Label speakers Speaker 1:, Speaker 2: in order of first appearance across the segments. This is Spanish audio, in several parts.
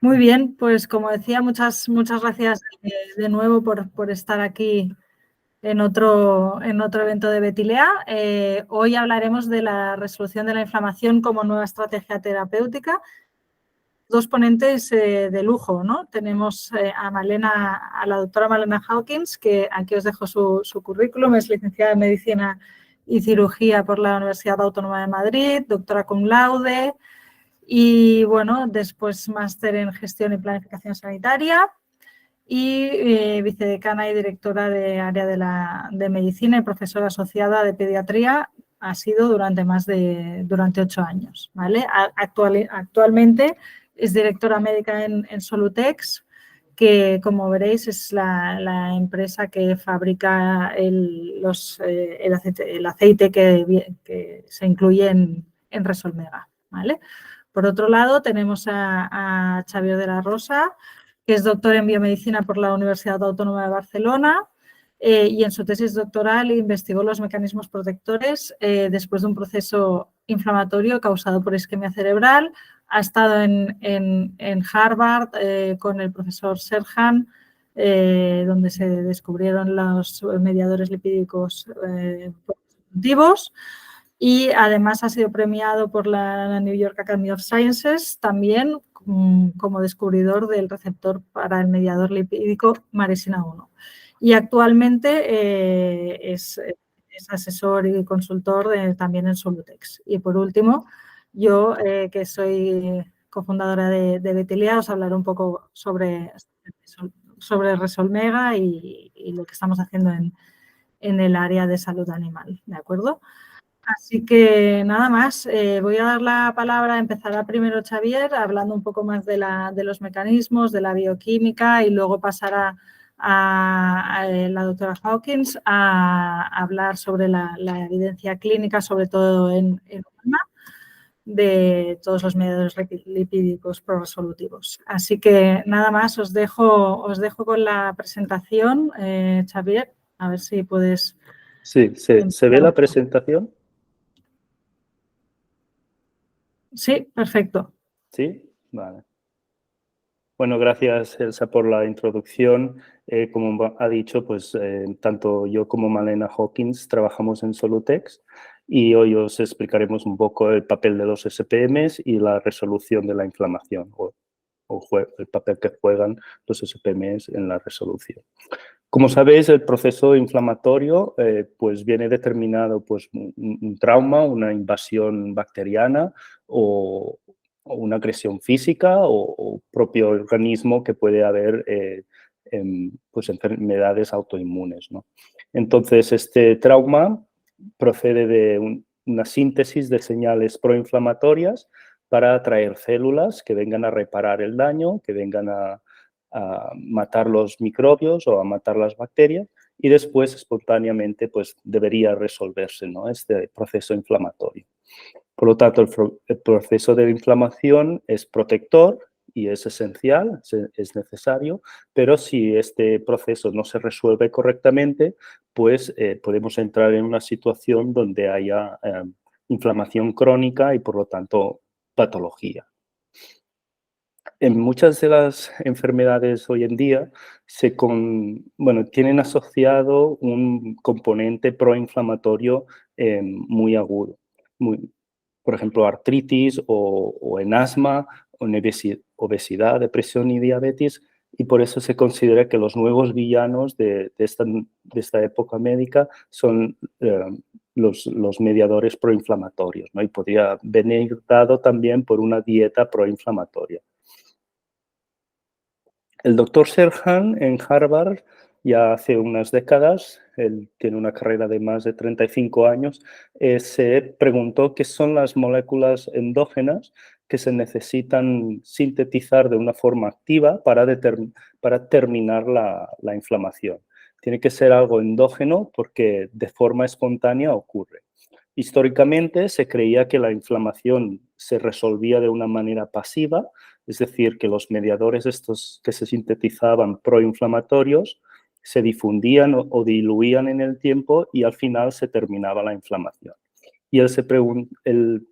Speaker 1: Muy bien, pues como decía, muchas gracias de nuevo por estar aquí en otro evento de Betilea. Hoy hablaremos de la resolución de la inflamación como nueva estrategia terapéutica. Dos ponentes de lujo, ¿no? Tenemos a la doctora Malena Hawkins, que aquí os dejo su currículum, es licenciada en Medicina y Cirugía por la Universidad Autónoma de Madrid, doctora cum laude y, bueno, después máster en Gestión y Planificación Sanitaria y vicedecana y directora de área de Medicina y profesora asociada de Pediatría ha sido durante 8 años, ¿vale? Actualmente es directora médica en Solutex, que, como veréis, es la empresa que fabrica el aceite que se incluye en Resolmega, ¿vale? Por otro lado, tenemos a Xavier de la Rosa, que es doctor en biomedicina por la Universidad Autónoma de Barcelona y en su tesis doctoral investigó los mecanismos protectores después de un proceso inflamatorio causado por isquemia cerebral. Ha estado en Harvard con el profesor Serhan, donde se descubrieron los mediadores lipídicos positivos. Y además ha sido premiado por la New York Academy of Sciences también como descubridor del receptor para el mediador lipídico Maresina 1. Y actualmente es asesor y consultor también en Solutex. Y por último, yo, que soy cofundadora de Betilea, os hablaré un poco sobre Resolmega y lo que estamos haciendo en el área de salud animal, ¿de acuerdo? Así que nada más, voy a dar la palabra, empezará primero Xavier hablando un poco más de los mecanismos, de la bioquímica y luego pasará a la doctora Hawkins a hablar sobre la evidencia clínica, sobre todo en humana, de todos los mediadores lipídicos proresolutivos. Así que nada más, os dejo con la presentación. Xavier, a ver si puedes...
Speaker 2: Sí, ¿se ve la presentación?
Speaker 1: Sí, perfecto.
Speaker 2: Sí, vale. Bueno, gracias, Elsa, por la introducción. Como ha dicho, pues tanto yo como Malena Hawkins trabajamos en Solutex y hoy os explicaremos un poco el papel de los SPMs y la resolución de la inflamación o el papel que juegan los SPMs en la resolución. Como sabéis, el proceso inflamatorio pues viene determinado pues un trauma, una invasión bacteriana o una agresión física o propio organismo que puede haber pues enfermedades autoinmunes, ¿no? Entonces, este trauma procede de una síntesis de señales proinflamatorias para atraer células que vengan a reparar el daño, que vengan a matar los microbios o a matar las bacterias y después espontáneamente pues debería resolverse, ¿no? Este proceso inflamatorio. Por lo tanto, el proceso de inflamación es protector y es esencial, es necesario, pero si este proceso no se resuelve correctamente, pues podemos entrar en una situación donde haya inflamación crónica y por lo tanto patología. En muchas de las enfermedades hoy en día tienen asociado un componente proinflamatorio muy agudo. Por ejemplo, artritis o en asma, o en obesidad, depresión y diabetes, y por eso se considera que los nuevos villanos de esta época médica son los mediadores proinflamatorios, ¿no? Y podría venir dado también por una dieta proinflamatoria. El doctor Serhan en Harvard, ya hace unas décadas, él tiene una carrera de más de 35 años, se preguntó qué son las moléculas endógenas que se necesitan sintetizar de una forma activa para terminar la inflamación. Tiene que ser algo endógeno porque de forma espontánea ocurre. Históricamente se creía que la inflamación se resolvía de una manera pasiva, es decir, que los mediadores estos que se sintetizaban proinflamatorios se difundían o diluían en el tiempo y al final se terminaba la inflamación. Y él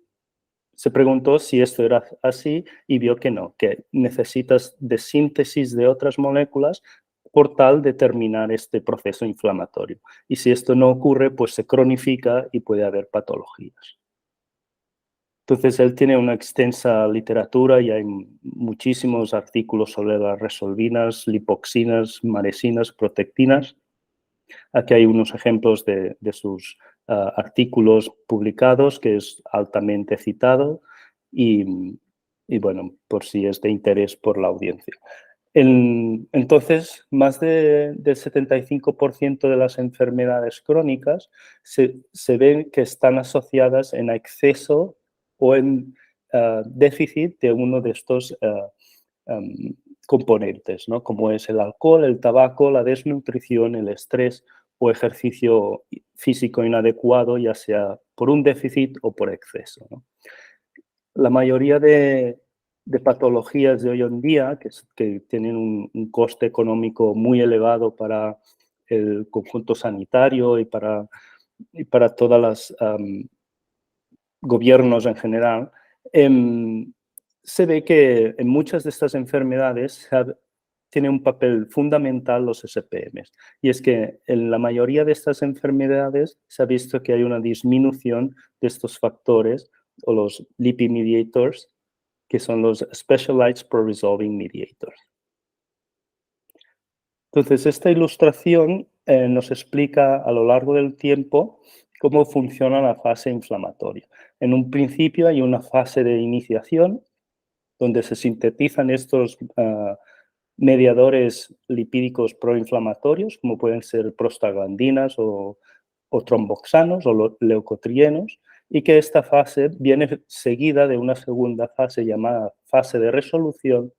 Speaker 2: se preguntó si esto era así y vio que no, que necesitas de síntesis de otras moléculas por tal de terminar este proceso inflamatorio. Y si esto no ocurre, pues se cronifica y puede haber patologías. Entonces, él tiene una extensa literatura y hay muchísimos artículos sobre las resolvinas, lipoxinas, maresinas, protectinas. Aquí hay unos ejemplos de sus artículos publicados, que es altamente citado y, bueno, por si es de interés por la audiencia. Entonces, más del 75% de las enfermedades crónicas se ven que están asociadas en exceso o en déficit de uno de estos componentes, ¿no? Como es el alcohol, el tabaco, la desnutrición, el estrés o ejercicio físico inadecuado, ya sea por un déficit o por exceso, ¿no? La mayoría de patologías de hoy en día, que tienen un coste económico muy elevado para el conjunto sanitario y para todas las gobiernos en general, se ve que en muchas de estas enfermedades tiene un papel fundamental los SPMs. Y es que en la mayoría de estas enfermedades se ha visto que hay una disminución de estos factores o los lipid-mediators, que son los Specialized Pro-Resolving Mediators. Entonces, esta ilustración nos explica a lo largo del tiempo cómo funciona la fase inflamatoria. En un principio hay una fase de iniciación donde se sintetizan estos mediadores lipídicos proinflamatorios, como pueden ser prostaglandinas o tromboxanos o leucotrienos, y que esta fase viene seguida de una segunda fase llamada fase de resolución,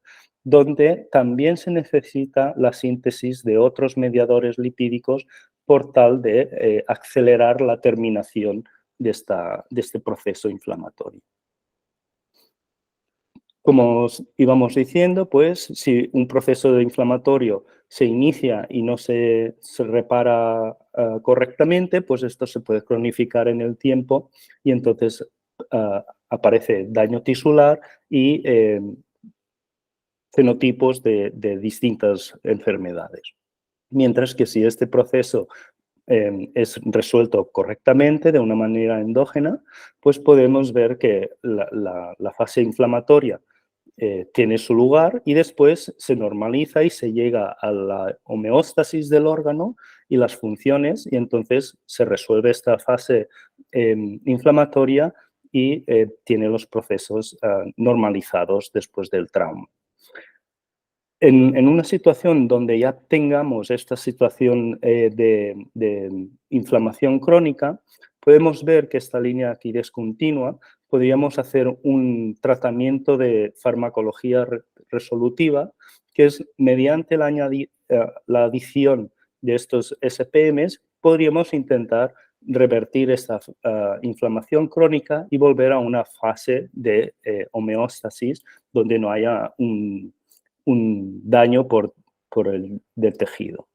Speaker 2: donde también se necesita la síntesis de otros mediadores lipídicos por tal de acelerar la terminación de este proceso inflamatorio. Como íbamos diciendo, pues si un proceso inflamatorio se inicia y no se repara correctamente, pues esto se puede cronificar en el tiempo y entonces aparece daño tisular y fenotipos de distintas enfermedades. Mientras que si este proceso es resuelto correctamente de una manera endógena, pues podemos ver que la fase inflamatoria tiene su lugar y después se normaliza y se llega a la homeostasis del órgano y las funciones y entonces se resuelve esta fase inflamatoria y tiene los procesos normalizados después del trauma. En una situación donde ya tengamos esta situación de inflamación crónica, podemos ver que esta línea aquí discontinua, podríamos hacer un tratamiento de farmacología resolutiva, que es mediante la adición de estos SPMs, podríamos intentar revertir esta inflamación crónica y volver a una fase de homeostasis donde no haya un daño del tejido.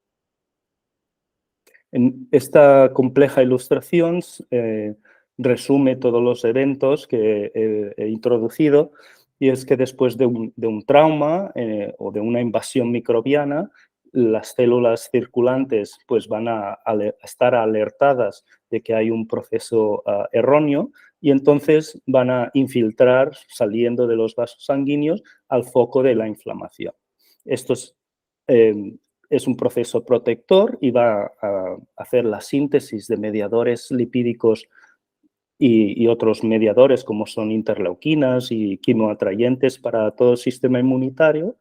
Speaker 2: En esta compleja ilustración resume todos los eventos que he introducido y es que después de un trauma o de una invasión microbiana, las células circulantes pues, van a estar alertadas de que hay un proceso erróneo y entonces van a infiltrar, saliendo de los vasos sanguíneos, al foco de la inflamación. Esto es un proceso protector y va a hacer la síntesis de mediadores lipídicos y otros mediadores como son interleuquinas y quimoatrayentes para todo el sistema inmunitario,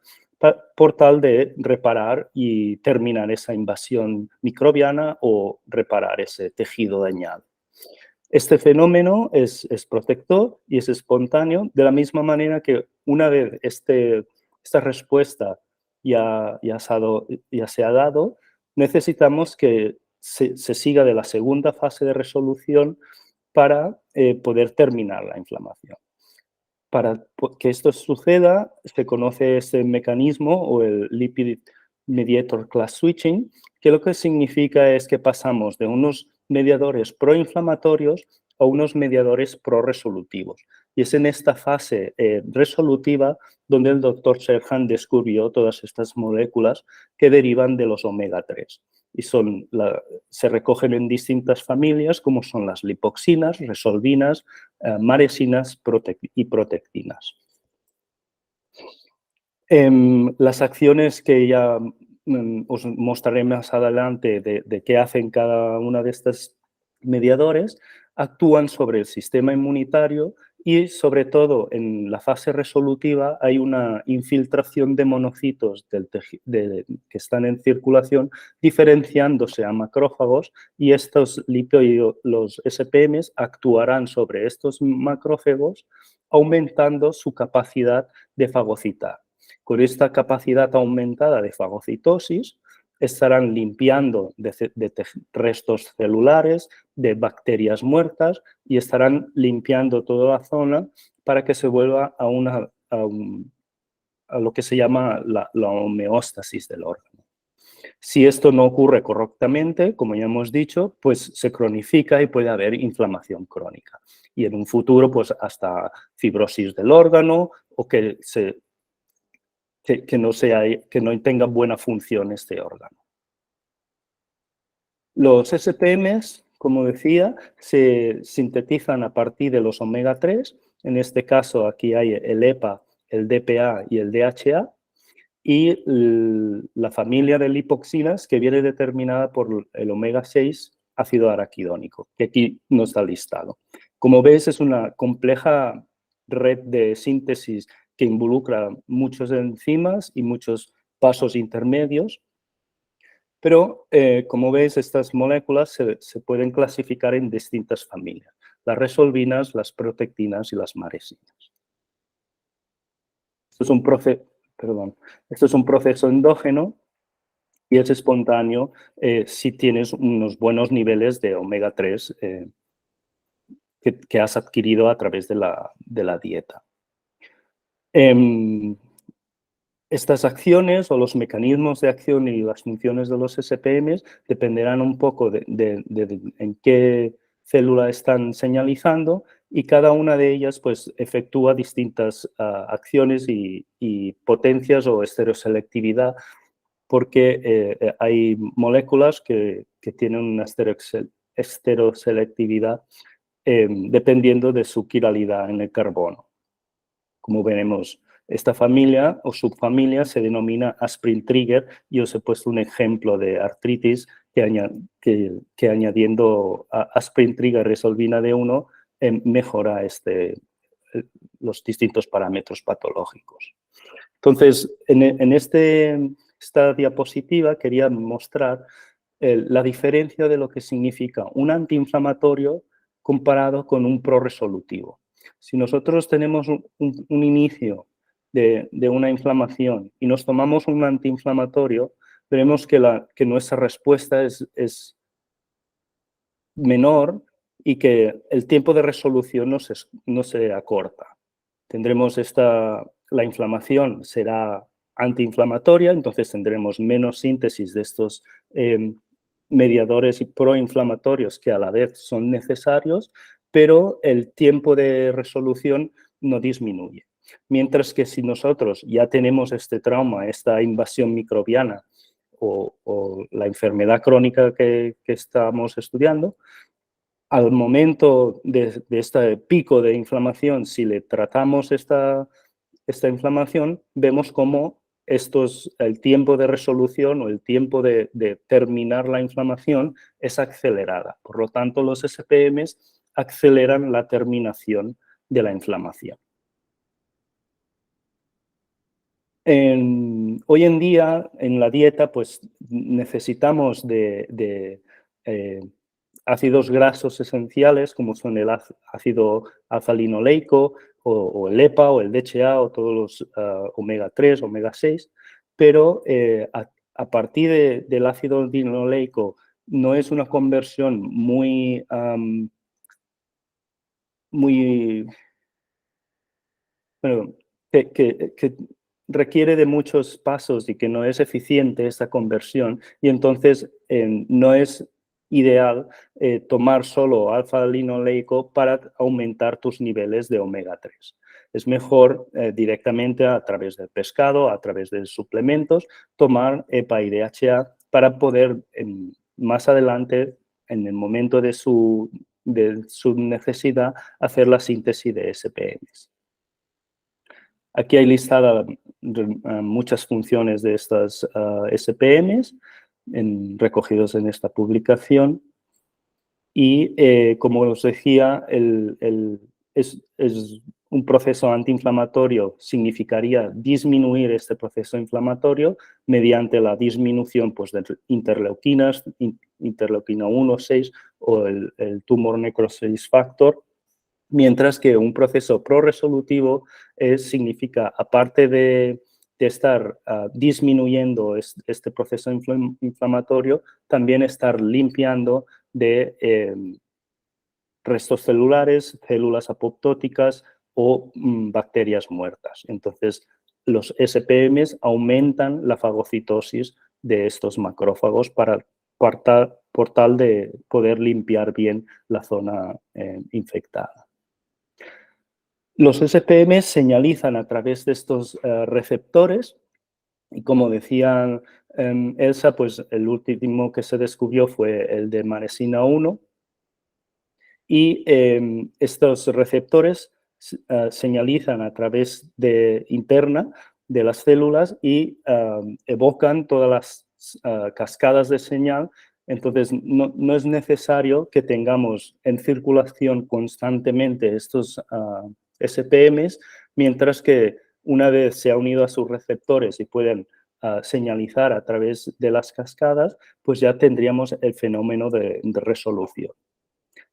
Speaker 2: por tal de reparar y terminar esa invasión microbiana o reparar ese tejido dañado. Este fenómeno es protector y es espontáneo, de la misma manera que una vez esta respuesta ya se ha dado, necesitamos que se siga de la segunda fase de resolución para poder terminar la inflamación. Para que esto suceda, se conoce este mecanismo o el lipid mediator class switching, que lo que significa es que pasamos de unos mediadores proinflamatorios a unos mediadores proresolutivos. Y es en esta fase resolutiva donde el doctor Serhan descubrió todas estas moléculas que derivan de los omega 3. Y se recogen en distintas familias, como son las lipoxinas, resolvinas, maresinas y protectinas. Las acciones que ya os mostraré más adelante de qué hacen cada una de estos mediadores, actúan sobre el sistema inmunitario y, sobre todo, en la fase resolutiva hay una infiltración de monocitos que están en circulación, diferenciándose a macrófagos, y estos los SPMs actuarán sobre estos macrófagos, aumentando su capacidad de fagocitar. Con esta capacidad aumentada de fagocitosis, estarán limpiando de restos celulares, de bacterias muertas, y estarán limpiando toda la zona para que se vuelva a lo que se llama la homeostasis del órgano. Si esto no ocurre correctamente, como ya hemos dicho, pues se cronifica y puede haber inflamación crónica. Y en un futuro, pues hasta fibrosis del órgano o que no tenga buena función este órgano. Los SPMs, como decía, se sintetizan a partir de los omega 3. En este caso, aquí hay el EPA, el DPA y el DHA. Y la familia de lipoxinas, que viene determinada por el omega 6 ácido araquidónico, que aquí no está listado. Como ves, es una compleja red de síntesis que involucra muchos enzimas y muchos pasos intermedios, pero como ves, estas moléculas se pueden clasificar en distintas familias: las resolvinas, las protectinas y las maresinas. Esto es un proceso endógeno y es espontáneo si tienes unos buenos niveles de omega 3 que has adquirido a través de la dieta. Estas acciones o los mecanismos de acción y las funciones de los SPMs dependerán un poco de en qué célula están señalizando, y cada una de ellas pues efectúa distintas acciones y potencias o estereoselectividad, porque hay moléculas que tienen una estereoselectividad dependiendo de su quiralidad en el carbono. Como veremos, esta familia o subfamilia se denomina aspirin trigger, y os he puesto un ejemplo de artritis que añadiendo aspirin trigger resolvina D1 mejora los distintos parámetros patológicos. Entonces, en esta diapositiva quería mostrar la diferencia de lo que significa un antiinflamatorio comparado con un proresolutivo. Si nosotros tenemos un inicio de una inflamación y nos tomamos un antiinflamatorio, veremos que nuestra respuesta es menor y que el tiempo de resolución no se acorta. Tendremos la inflamación será antiinflamatoria, entonces tendremos menos síntesis de estos mediadores y proinflamatorios que a la vez son necesarios, pero el tiempo de resolución no disminuye. Mientras que si nosotros ya tenemos este trauma, esta invasión microbiana o la enfermedad crónica que estamos estudiando, al momento de este pico de inflamación, si le tratamos esta inflamación, vemos cómo el tiempo de resolución o el tiempo de terminar la inflamación es acelerada. Por lo tanto, los SPMs aceleran la terminación de la inflamación. Hoy en día, en la dieta, pues necesitamos de ácidos grasos esenciales, como son el ácido alfa-linoleico o el EPA o el DHA o todos los omega 3, omega 6, pero a partir del ácido linoleico no es una conversión muy bueno, que requiere de muchos pasos y que no es eficiente esta conversión, y entonces no es ideal tomar solo alfa-linoleico para aumentar tus niveles de omega 3. Es mejor directamente a través del pescado, a través de suplementos, tomar EPA y DHA para poder más adelante, en el momento de su necesidad, hacer la síntesis de SPMs. Aquí hay listada muchas funciones de estas SPMs recogidos en esta publicación. Y como os decía, es un proceso antiinflamatorio, significaría disminuir este proceso inflamatorio mediante la disminución pues, de interleuquinas, interleuquina 1, 6 o el tumor necrosis factor, mientras que un proceso proresolutivo significa, aparte de estar disminuyendo este proceso inflamatorio, también estar limpiando de restos celulares, células apoptóticas o bacterias muertas. Entonces, los SPMs aumentan la fagocitosis de estos macrófagos por tal de poder limpiar bien la zona infectada. Los SPMs señalizan a través de estos receptores y, como decía Elsa, pues el último que se descubrió fue el de maresina 1 y estos receptores señalizan a través interna de las células y evocan todas las cascadas de señal. Entonces, no es necesario que tengamos en circulación constantemente estos SPMs, mientras que una vez se ha unido a sus receptores y pueden señalizar a través de las cascadas, pues ya tendríamos el fenómeno de resolución.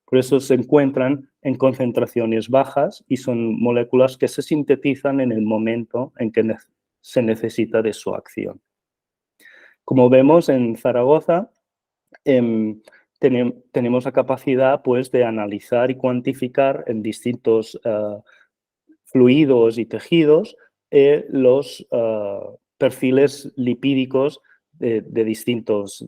Speaker 2: Por eso se encuentran en concentraciones bajas y son moléculas que se sintetizan en el momento en que se necesita de su acción. Como vemos en Zaragoza, tenemos la capacidad pues, de analizar y cuantificar en distintos fluidos y tejidos los perfiles lipídicos de distintos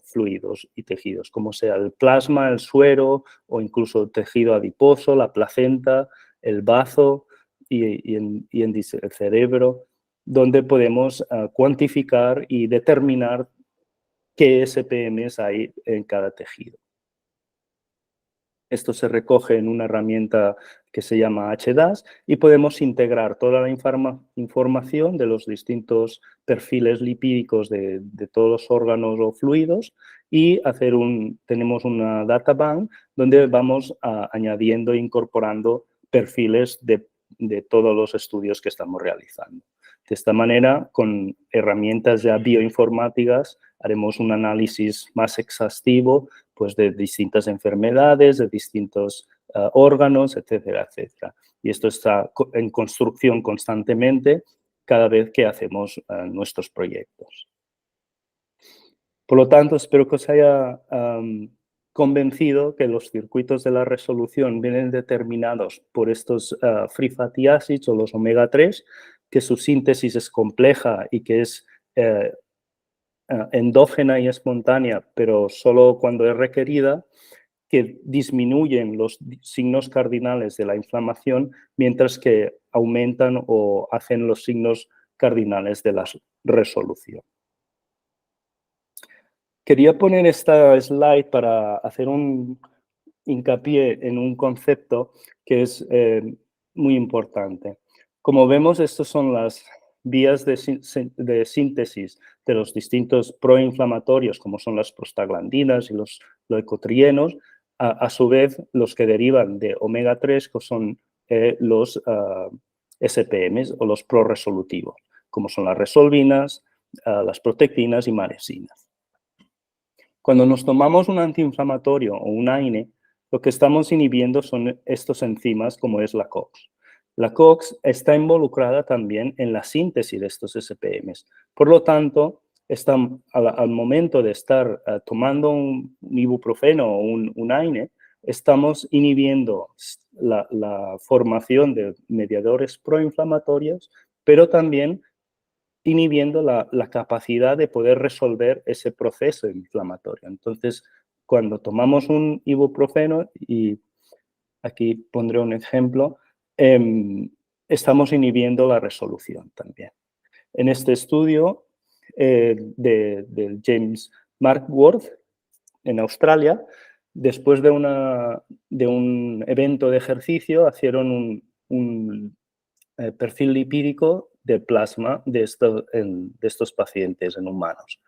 Speaker 2: fluidos y tejidos, como sea el plasma, el suero o incluso el tejido adiposo, la placenta, el bazo y el cerebro, donde podemos cuantificar y determinar qué SPMs hay en cada tejido. Esto se recoge en una herramienta que se llama HDAS y podemos integrar toda la información de los distintos perfiles lipídicos de todos los órganos o fluidos y tenemos una data bank donde vamos añadiendo e incorporando perfiles de todos los estudios que estamos realizando. De esta manera, con herramientas ya bioinformáticas, haremos un análisis más exhaustivo pues, de distintas enfermedades, de distintos órganos, etcétera, etcétera. Y esto está en construcción constantemente cada vez que hacemos nuestros proyectos. Por lo tanto, espero que os haya convencido que los circuitos de la resolución vienen determinados por estos free fatty acids o los omega 3, que su síntesis es compleja y que es endógena y espontánea, pero solo cuando es requerida, que disminuyen los signos cardinales de la inflamación, mientras que aumentan o hacen los signos cardinales de la resolución. Quería poner esta slide para hacer un hincapié en un concepto que es muy importante. Como vemos, estas son las vías de síntesis de los distintos proinflamatorios, como son las prostaglandinas y los leucotrienos, a su vez los que derivan de omega 3, que son los SPMs o los proresolutivos, como son las resolvinas, las protectinas y maresinas. Cuando nos tomamos un antiinflamatorio o un AINE, lo que estamos inhibiendo son estos enzimas como es la COX. La COX está involucrada también en la síntesis de estos SPMs. Por lo tanto, al momento de estar tomando un ibuprofeno o un AINE, estamos inhibiendo la formación de mediadores proinflamatorios, pero también inhibiendo la capacidad de poder resolver ese proceso inflamatorio. Entonces, cuando tomamos un ibuprofeno, y aquí pondré un ejemplo, estamos inhibiendo la resolución también. En este estudio de James Markworth, en Australia, después de un evento de ejercicio, hicieron un perfil lipídico de plasma de estos pacientes en humanos.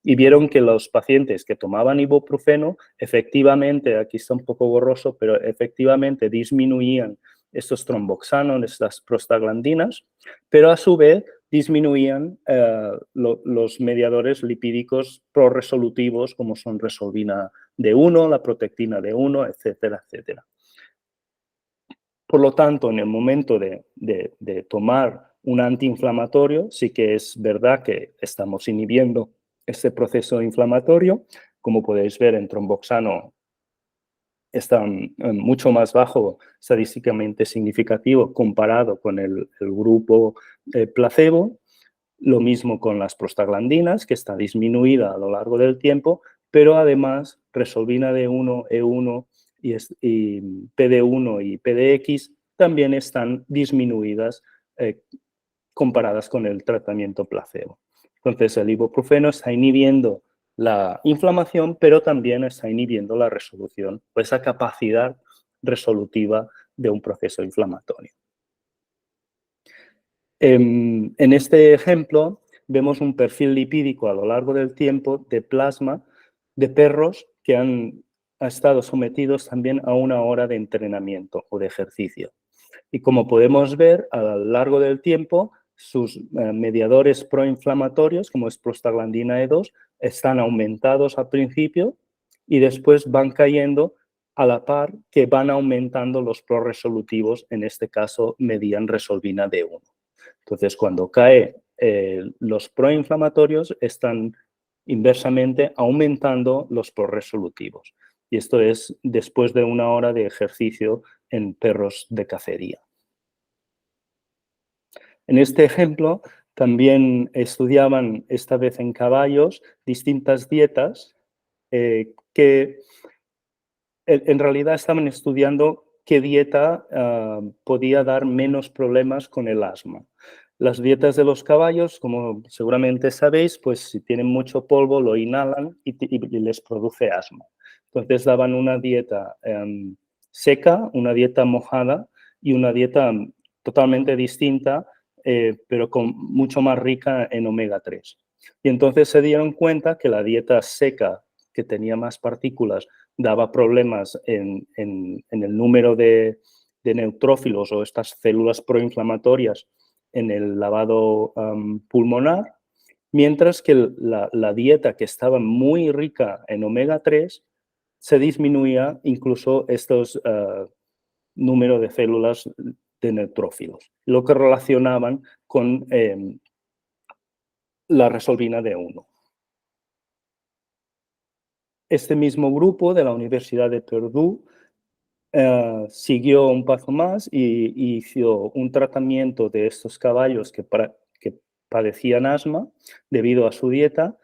Speaker 2: Y vieron que los pacientes que tomaban ibuprofeno, efectivamente, aquí está un poco borroso, pero efectivamente disminuían estos tromboxanos, estas prostaglandinas, pero a su vez disminuían los mediadores lipídicos proresolutivos, como son resolvina D1, la protectina D1, etcétera, etcétera. Por lo tanto, en el momento de tomar un antiinflamatorio, sí que es verdad que estamos inhibiendo este proceso inflamatorio. Como podéis ver, en tromboxano está mucho más bajo, estadísticamente significativo, comparado con el grupo placebo. Lo mismo con las prostaglandinas, que está disminuida a lo largo del tiempo, pero además resolvina D1, E1 y PD1 y PDX también están disminuidas comparadas con el tratamiento placebo. Entonces, el ibuprofeno está inhibiendo la inflamación, pero también está inhibiendo la resolución, o esa capacidad resolutiva de un proceso inflamatorio. En este ejemplo vemos un perfil lipídico a lo largo del tiempo de plasma de perros que han estado sometidos también a una hora de entrenamiento o de ejercicio. Y como podemos ver, a lo largo del tiempo, sus mediadores proinflamatorios, como es prostaglandina E2, están aumentados al principio y después van cayendo a la par que van aumentando los proresolutivos, en este caso medían resolvina D1. Entonces, cuando cae los proinflamatorios, están inversamente aumentando los proresolutivos. Y esto es después de una hora de ejercicio en perros de cacería. En este ejemplo, también estudiaban, esta vez en caballos, distintas dietas que en realidad estaban estudiando qué dieta podía dar menos problemas con el asma. Las dietas de los caballos, como seguramente sabéis, pues si tienen mucho polvo lo inhalan y les produce asma. Entonces daban una dieta seca, una dieta mojada y una dieta totalmente distinta, pero mucho más rica en omega 3. Y entonces se dieron cuenta que la dieta seca, que tenía más partículas, daba problemas en el número de neutrófilos o estas células proinflamatorias en el lavado pulmonar, mientras que la dieta, que estaba muy rica en omega 3, se disminuía incluso estos número de células de neutrófilos, lo que relacionaban con la resolvina D1. Este mismo grupo de la Universidad de Purdue siguió un paso más y hizo un tratamiento de estos caballos que padecían asma debido a su dieta.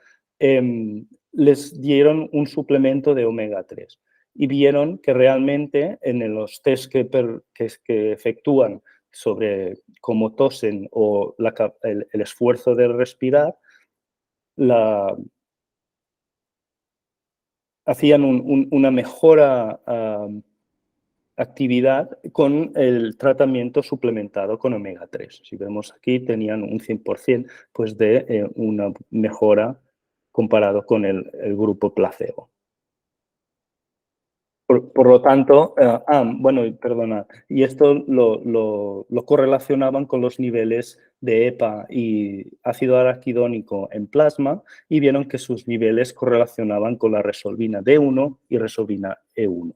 Speaker 2: Les dieron un suplemento de omega 3 y vieron que realmente en los test que efectúan sobre cómo tosen o el esfuerzo de respirar, hacían una mejora actividad con el tratamiento suplementado con omega 3. Si vemos aquí, tenían un 100% pues, de una mejora comparado con el grupo placebo. Por lo tanto, perdona, y esto lo correlacionaban con los niveles de EPA y ácido araquidónico en plasma y vieron que sus niveles correlacionaban con la resolvina D1 y resolvina E1.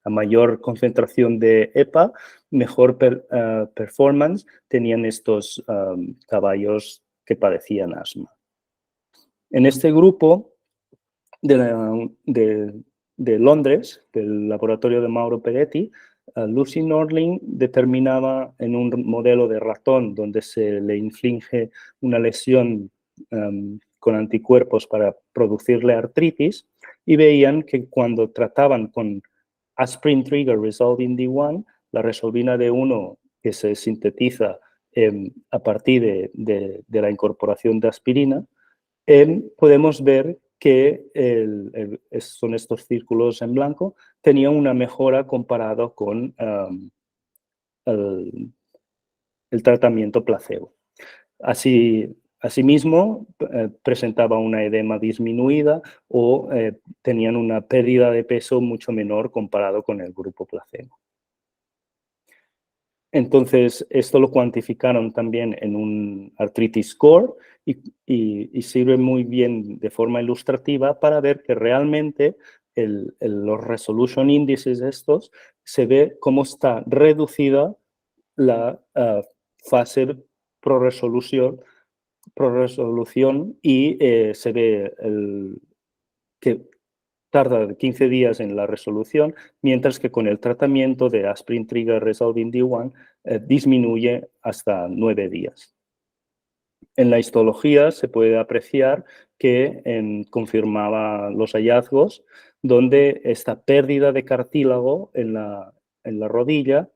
Speaker 2: A mayor concentración de EPA, mejor performance tenían estos caballos que padecían asma. En este grupo de Londres, del laboratorio de Mauro Peretti, Lucy Nordling determinaba en un modelo de ratón donde se le inflige una lesión con anticuerpos para producirle artritis y veían que cuando trataban con aspirin trigger resolving D1, la resolvina D1 que se sintetiza a partir de la incorporación de aspirina, podemos ver que son estos círculos en blanco, tenía una mejora comparado con el tratamiento placebo. Asimismo, presentaba una edema disminuida o tenían una pérdida de peso mucho menor comparado con el grupo placebo. Entonces, esto lo cuantificaron también en un arthritis score y sirve muy bien de forma ilustrativa para ver que realmente los resolution indices estos se ve cómo está reducida la fase pro-resolución y se ve que tarda 15 días en la resolución, mientras que con el tratamiento de aspirin trigger resolving D1 disminuye hasta 9 días. En la histología se puede apreciar que confirmaba los hallazgos donde esta pérdida de cartílago en la rodilla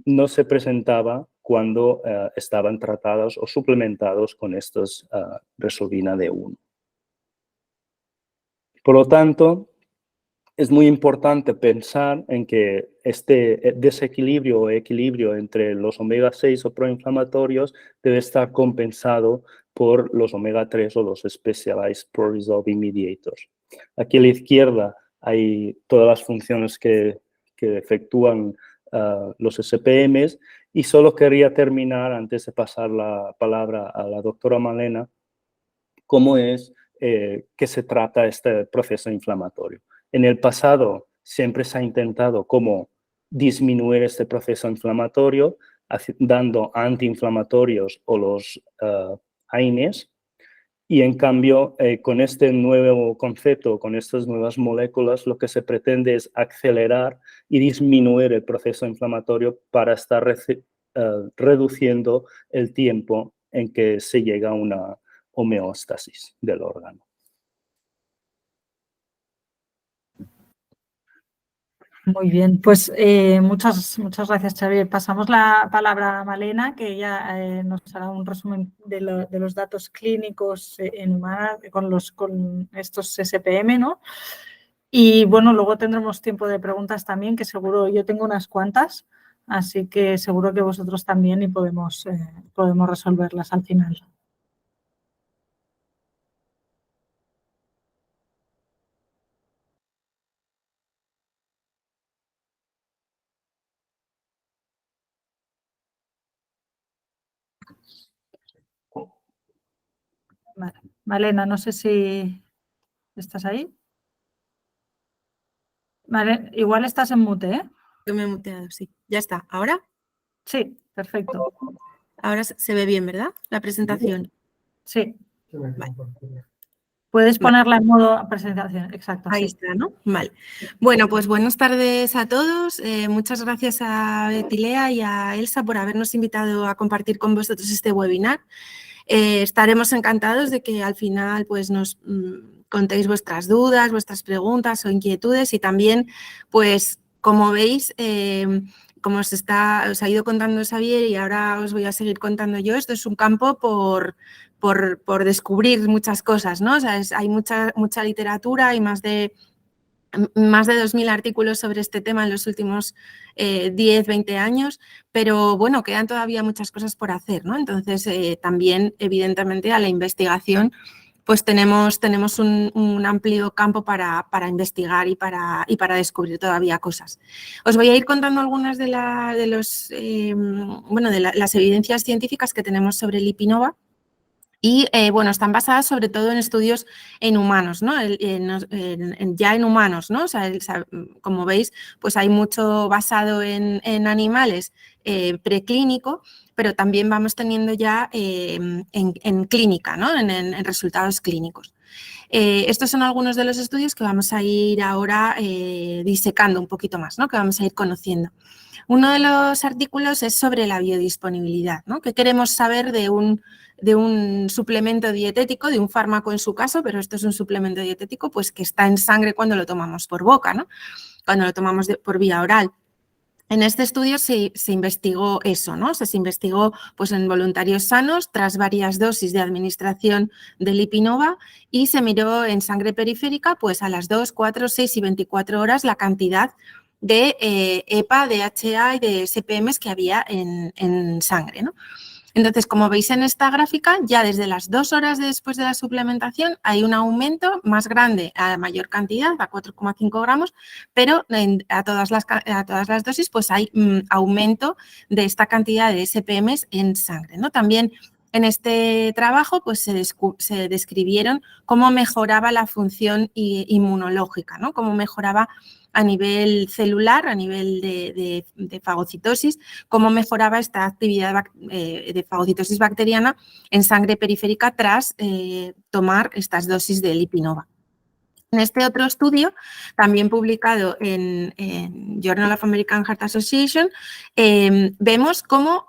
Speaker 2: no se presentaba cuando estaban tratados o suplementados con estos resolvina D1. Por lo tanto, es muy importante pensar en que este desequilibrio o equilibrio entre los omega-6 o proinflamatorios debe estar compensado por los omega-3 o los Specialized Pro-Resolving Mediators. Aquí a la izquierda hay todas las funciones que efectúan los SPMs y solo quería terminar, antes de pasar la palabra a la doctora Malena, cómo es que se trata este proceso inflamatorio. En el pasado siempre se ha intentado cómo disminuir este proceso inflamatorio dando antiinflamatorios o los AINES y en cambio con este nuevo concepto, con estas nuevas moléculas, lo que se pretende es acelerar y disminuir el proceso inflamatorio para estar reduciendo el tiempo en que se llega a una homeostasis del órgano.
Speaker 1: Muy bien, pues muchas gracias, Xavier. Pasamos la palabra a Malena, que ella nos hará un resumen de los datos clínicos en humanas con estos SPM, ¿no? Y bueno, luego tendremos tiempo de preguntas también, que seguro yo tengo unas cuantas, así que seguro que vosotros también y podemos resolverlas al final. Vale. Malena, no sé si estás ahí. Vale, igual estás en mute, ¿eh?
Speaker 3: Yo me he muteado, sí. Ya está. ¿Ahora?
Speaker 1: Sí, perfecto.
Speaker 3: Ahora se ve bien, ¿verdad? La presentación.
Speaker 1: Sí.
Speaker 3: Vale.
Speaker 1: Puedes ponerla en modo presentación, exacto.
Speaker 3: Ahí
Speaker 1: sí.
Speaker 3: está, ¿no? Vale. Bueno, pues buenas tardes a todos. Muchas gracias a Betilea y a Elsa por habernos invitado a compartir con vosotros este webinar. Estaremos encantados de que al final pues nos contéis vuestras dudas, vuestras preguntas o inquietudes y también, pues como veis, como os ha ido contando Xavier y ahora os voy a seguir contando yo, esto es un campo por descubrir muchas cosas, ¿no? O sea, hay mucha literatura, hay más de 2.000 artículos sobre este tema en los últimos 10, 20 años, pero bueno, quedan todavía muchas cosas por hacer, ¿no? Entonces, también, evidentemente, a la investigación, pues tenemos un amplio campo para investigar y para descubrir todavía cosas. Os voy a ir contando algunas de las evidencias científicas que tenemos sobre Lipinova. Y, bueno, están basadas sobre todo en estudios en humanos, ¿no? Ya en humanos, ¿no? O sea, como veis, pues hay mucho basado en animales preclínico, pero también vamos teniendo ya en clínica, ¿no? en resultados clínicos. Estos son algunos de los estudios que vamos a ir ahora disecando un poquito más, ¿no? Que vamos a ir conociendo. Uno de los artículos es sobre la biodisponibilidad, ¿no? ¿Qué queremos saber de un suplemento dietético, de un fármaco en su caso, pero esto es un suplemento dietético pues que está en sangre cuando lo tomamos por boca, ¿no? Cuando lo tomamos por vía oral? En este estudio se investigó eso, ¿no? Se investigó pues, en voluntarios sanos tras varias dosis de administración de Lipinova y se miró en sangre periférica pues, a las 2, 4, 6 y 24 horas la cantidad de EPA, DHA y de SPMs que había en sangre, ¿no? Entonces, como veis en esta gráfica, ya desde las 2 horas después de la suplementación hay un aumento más grande a mayor cantidad, a 4,5 gramos, pero a todas las dosis pues hay aumento de esta cantidad de SPMs en sangre, ¿no? También en este trabajo pues, se describieron cómo mejoraba la función inmunológica, ¿no? Cómo mejoraba a nivel celular, a nivel de fagocitosis, cómo mejoraba esta actividad de fagocitosis bacteriana en sangre periférica tras tomar estas dosis de Lipinova. En este otro estudio, también publicado en Journal of American Heart Association, vemos cómo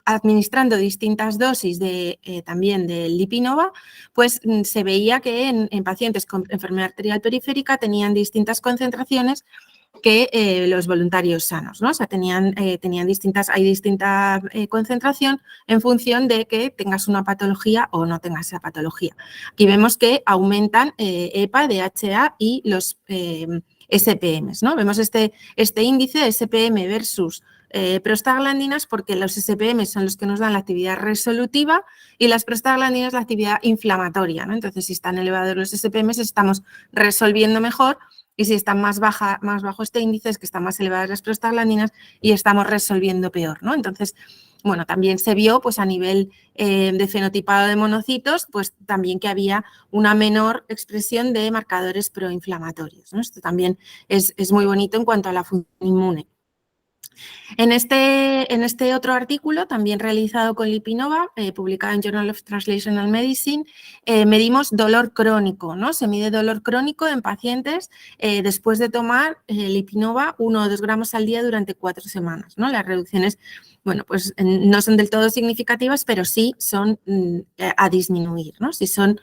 Speaker 3: administrando distintas dosis también de Lipinova, pues se veía que en pacientes con enfermedad arterial periférica tenían distintas concentraciones que los voluntarios sanos, ¿no? O sea, hay distinta concentración en función de que tengas una patología o no tengas esa patología. Aquí vemos que aumentan EPA, DHA y los SPMs, ¿no? Vemos este índice SPM versus prostaglandinas porque los SPM son los que nos dan la actividad resolutiva y las prostaglandinas la actividad inflamatoria, ¿no? Entonces, si están elevados los SPM estamos resolviendo mejor y si está más bajo este índice es que están más elevadas las prostaglandinas y estamos resolviendo peor, ¿no? Entonces, bueno, también se vio pues a nivel de fenotipado de monocitos, pues también que había una menor expresión de marcadores proinflamatorios, ¿no? Esto también es muy bonito en cuanto a la función inmune. En este otro artículo, también realizado con Lipinova, publicado en Journal of Translational Medicine, medimos dolor crónico, ¿no? Se mide dolor crónico en pacientes después de tomar Lipinova 1 o 2 gramos al día durante 4 semanas, ¿no? Las reducciones, bueno, pues no son del todo significativas, pero sí son a disminuir, ¿no? Sí son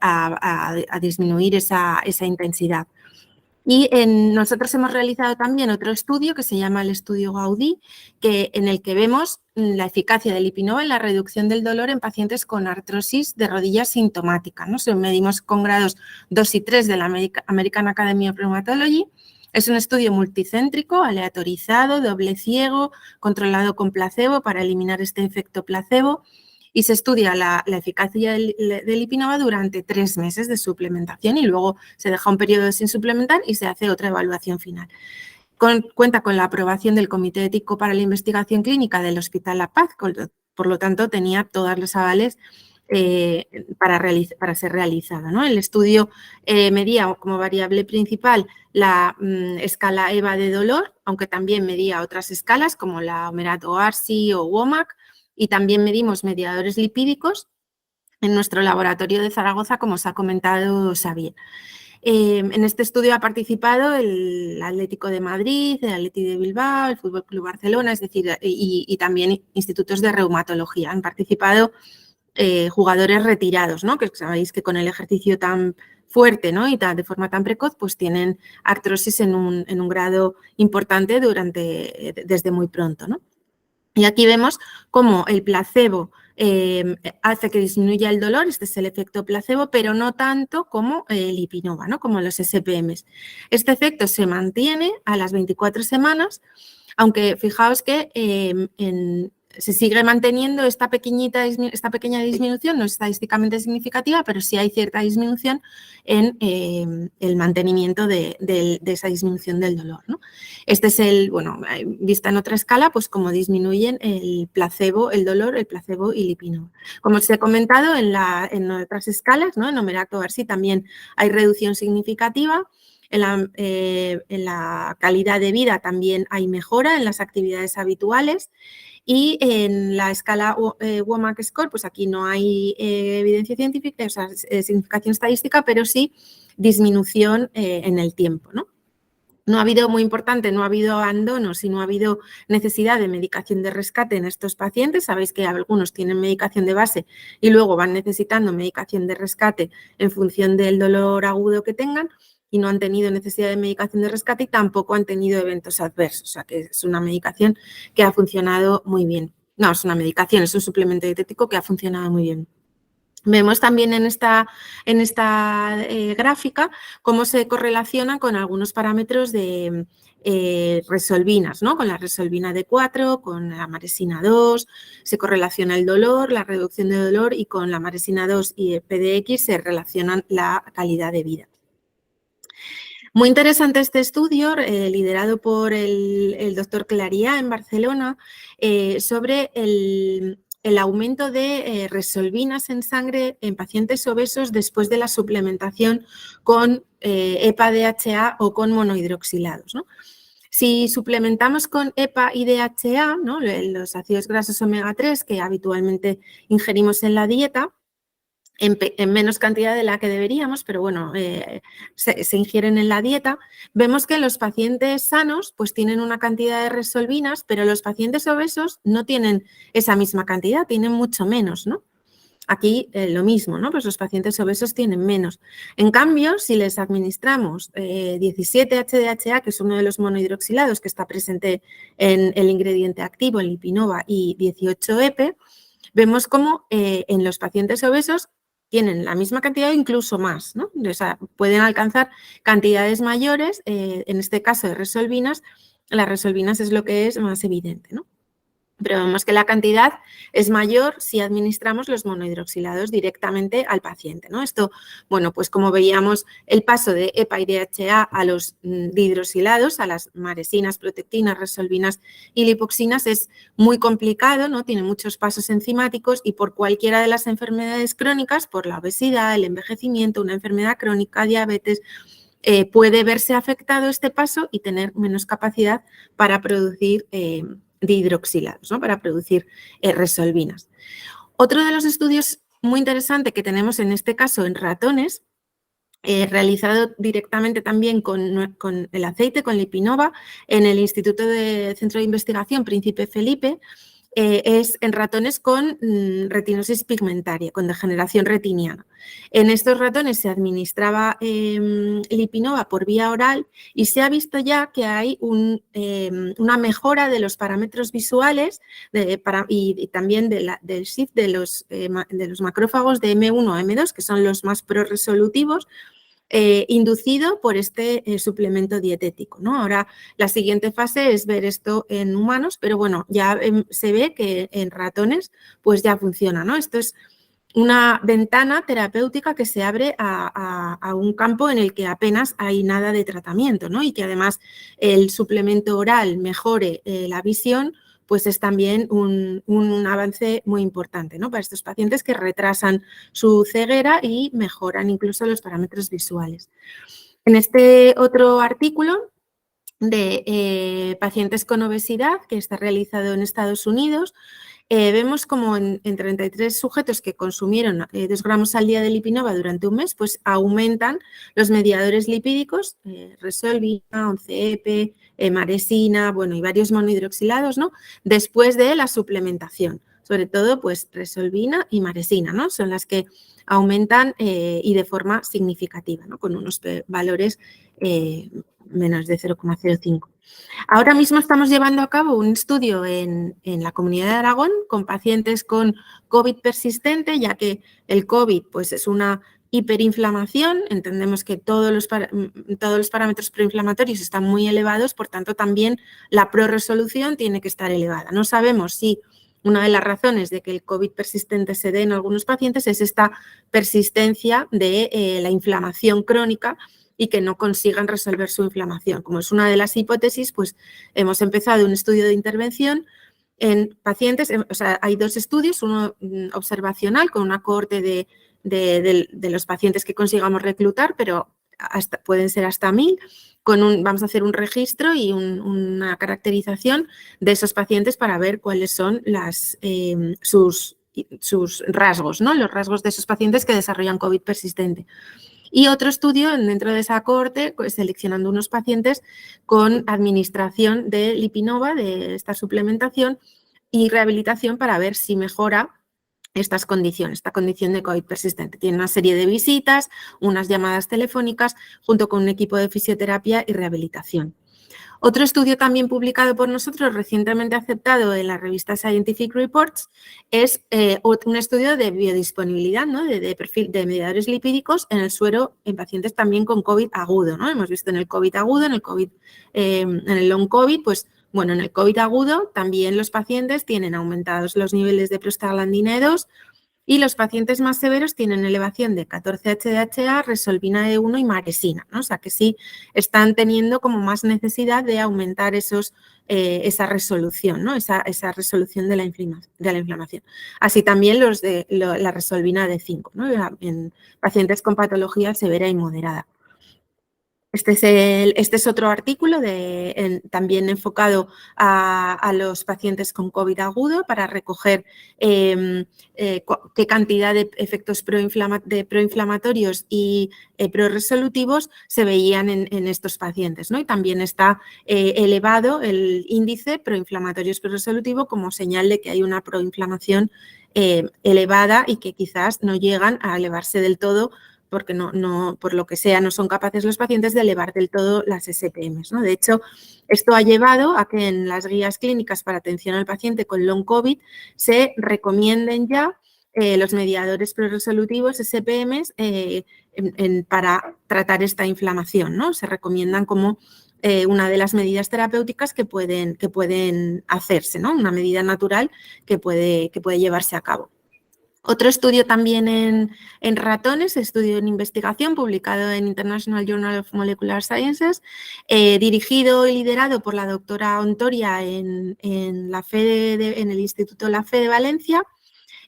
Speaker 3: a disminuir esa intensidad. Y nosotros hemos realizado también otro estudio que se llama el estudio Gaudí, en el que vemos la eficacia de Lipinova en la reducción del dolor en pacientes con artrosis de rodilla sintomática, ¿no? Se medimos con grados 2 y 3 de la American Academy of Rheumatology. Es un estudio multicéntrico, aleatorizado, doble ciego, controlado con placebo para eliminar este efecto placebo. Y se estudia la eficacia de Lipinova durante 3 meses de suplementación y luego se deja un periodo sin suplementar y se hace otra evaluación final. Cuenta con la aprobación del Comité Ético para la Investigación Clínica del Hospital La Paz, por lo tanto tenía todos los avales para ser realizado, ¿no? El estudio medía como variable principal la escala EVA de dolor, aunque también medía otras escalas como la Omerato-Arsi o WOMAC, y también medimos mediadores lipídicos en nuestro laboratorio de Zaragoza, como os ha comentado Xavier. En este estudio ha participado el Atlético de Madrid, el Atleti de Bilbao, el Fútbol Club Barcelona, es decir, y también institutos de reumatología. Han participado jugadores retirados, ¿no? Que sabéis que con el ejercicio tan fuerte, ¿no? Y de forma tan precoz, pues tienen artrosis en un grado importante desde muy pronto, ¿no? Y aquí vemos cómo el placebo hace que disminuya el dolor, este es el efecto placebo, pero no tanto como Lipinova, ¿no? Como los SPMs. Este efecto se mantiene a las 24 semanas, aunque fijaos que se sigue manteniendo esta pequeña disminución, no es estadísticamente significativa, pero sí hay cierta disminución en el mantenimiento de esa disminución del dolor, ¿no? Este es vista en otra escala, pues cómo disminuyen el placebo, el dolor, el placebo y Lipinova. Como os he comentado, en otras escalas, ¿no? En Omerato-Arsi también hay reducción significativa. En la calidad de vida también hay mejora en las actividades habituales. Y en la escala WOMAC Score, pues aquí no hay evidencia científica, o sea, significación estadística, pero sí disminución en el tiempo, ¿no? No ha habido, muy importante, no ha habido abandonos y no ha habido necesidad de medicación de rescate en estos pacientes. Sabéis que algunos tienen medicación de base y luego van necesitando medicación de rescate en función del dolor agudo que tengan y no han tenido necesidad de medicación de rescate y tampoco han tenido eventos adversos. O sea, que es una medicación que ha funcionado muy bien. No, es una medicación, es un suplemento dietético que ha funcionado muy bien. Vemos también en esta gráfica cómo se correlaciona con algunos parámetros de resolvinas, ¿no? Con la resolvina D4, con la maresina 2, se correlaciona el dolor, la reducción de dolor y con la maresina 2 y el PDX se relacionan la calidad de vida. Muy interesante este estudio, liderado por el doctor Clariá en Barcelona, sobre el aumento de resolvinas en sangre en pacientes obesos después de la suplementación con EPA-DHA o con monohidroxilados, ¿no? Si suplementamos con EPA y DHA, ¿no? Los ácidos grasos omega 3 que habitualmente ingerimos en la dieta, en menos cantidad de la que deberíamos, pero bueno, se ingieren en la dieta, vemos que los pacientes sanos pues tienen una cantidad de resolvinas, pero los pacientes obesos no tienen esa misma cantidad, tienen mucho menos, ¿no? Aquí lo mismo, ¿no? Pues los pacientes obesos tienen menos. En cambio, si les administramos 17-HDHA, que es uno de los monohidroxilados que está presente en el ingrediente activo, en Lipinova, y 18-EP, vemos cómo en los pacientes obesos tienen la misma cantidad o incluso más, ¿no? O sea, pueden alcanzar cantidades mayores, en este caso de resolvinas. Las resolvinas es lo que es más evidente, ¿no? Pero vemos que la cantidad es mayor si administramos los monohidroxilados directamente al paciente, ¿no? Esto, bueno, pues como veíamos, el paso de EPA y DHA a los dihidroxilados, a las maresinas, protectinas, resolvinas y lipoxinas es muy complicado, ¿no? Tiene muchos pasos enzimáticos y por cualquiera de las enfermedades crónicas, por la obesidad, el envejecimiento, una enfermedad crónica, diabetes, puede verse afectado este paso y tener menos capacidad para producir dihidroxilados, ¿no? Para producir resolvinas. Otro de los estudios muy interesante que tenemos en este caso en ratones, realizado directamente también con el aceite, con Lipinova, en el Instituto de Centro de Investigación Príncipe Felipe, es en ratones con retinosis pigmentaria, con degeneración retiniana. En estos ratones se administraba Lipinova por vía oral y se ha visto ya que hay una mejora de los parámetros visuales y también del shift de los macrófagos de M1 a M2, que son los más proresolutivos, inducido por este suplemento dietético, ¿no? Ahora, la siguiente fase es ver esto en humanos, pero bueno, ya se ve que en ratones pues ya funciona, ¿no? Esto es una ventana terapéutica que se abre a un campo en el que apenas hay nada de tratamiento, ¿no? Y que además el suplemento oral mejore la visión, pues es también un avance muy importante, ¿no? Para estos pacientes que retrasan su ceguera y mejoran incluso los parámetros visuales. En este otro artículo de pacientes con obesidad que está realizado en Estados Unidos, vemos como en 33 sujetos que consumieron 2 gramos al día de Lipinova durante un mes, pues aumentan los mediadores lipídicos, resolvina, 11-EP, maresina, bueno, y varios monohidroxilados, ¿no? Después de la suplementación, sobre todo, pues resolvina y maresina, ¿no? Son las que aumentan y de forma significativa, ¿no? Con unos valores menos de 0,05. Ahora mismo estamos llevando a cabo un estudio en la Comunidad de Aragón con pacientes con COVID persistente, ya que el COVID pues, es una hiperinflamación. Entendemos que todos los parámetros proinflamatorios están muy elevados, por tanto también la prorresolución tiene que estar elevada. No sabemos si una de las razones de que el COVID persistente se dé en algunos pacientes es esta persistencia de la inflamación crónica y que no consigan resolver su inflamación. Como es una de las hipótesis, pues hemos empezado un estudio de intervención en pacientes, o sea, hay 2 estudios, uno observacional con una cohorte de los pacientes que consigamos reclutar, pero pueden ser hasta 1000. Vamos a hacer un registro y una caracterización de esos pacientes para ver cuáles son sus rasgos, ¿no? Los rasgos de esos pacientes que desarrollan COVID persistente. Y otro estudio dentro de esa cohorte, pues, seleccionando unos pacientes con administración de Lipinova, de esta suplementación y rehabilitación para ver si mejora esta condición de COVID persistente. Tiene una serie de visitas, unas llamadas telefónicas, junto con un equipo de fisioterapia y rehabilitación. Otro estudio también publicado por nosotros, recientemente aceptado en la revista Scientific Reports, es un estudio de biodisponibilidad, ¿no? de perfil de mediadores lipídicos en el suero en pacientes también con COVID agudo, ¿no? Hemos visto en el COVID agudo, en el long COVID, pues bueno, en el COVID agudo también los pacientes tienen aumentados los niveles de prostaglandina E2 y los pacientes más severos tienen elevación de 14-HDHA, resolvina E1 y maresina, ¿no? O sea que sí están teniendo como más necesidad de aumentar esa resolución, ¿no? Esa resolución de la inflamación. Así también la resolvina D5, ¿no? En pacientes con patología severa y moderada. Este es otro artículo también enfocado a los pacientes con COVID agudo para recoger qué cantidad de efectos proinflamatorios y proresolutivos se veían en estos pacientes, ¿no? Y también está elevado el índice proinflamatorios proresolutivo como señal de que hay una proinflamación elevada y que quizás no llegan a elevarse del todo porque por lo que sea no son capaces los pacientes de elevar del todo las SPMs, ¿no? De hecho, esto ha llevado a que en las guías clínicas para atención al paciente con long COVID se recomienden ya los mediadores proresolutivos SPMs para tratar esta inflamación, ¿no? Se recomiendan como una de las medidas terapéuticas que pueden hacerse, ¿no? Una medida natural que puede llevarse a cabo. Otro estudio también en ratones, estudio en investigación publicado en International Journal of Molecular Sciences, dirigido y liderado por la doctora Ontoria en el Instituto La Fe de Valencia.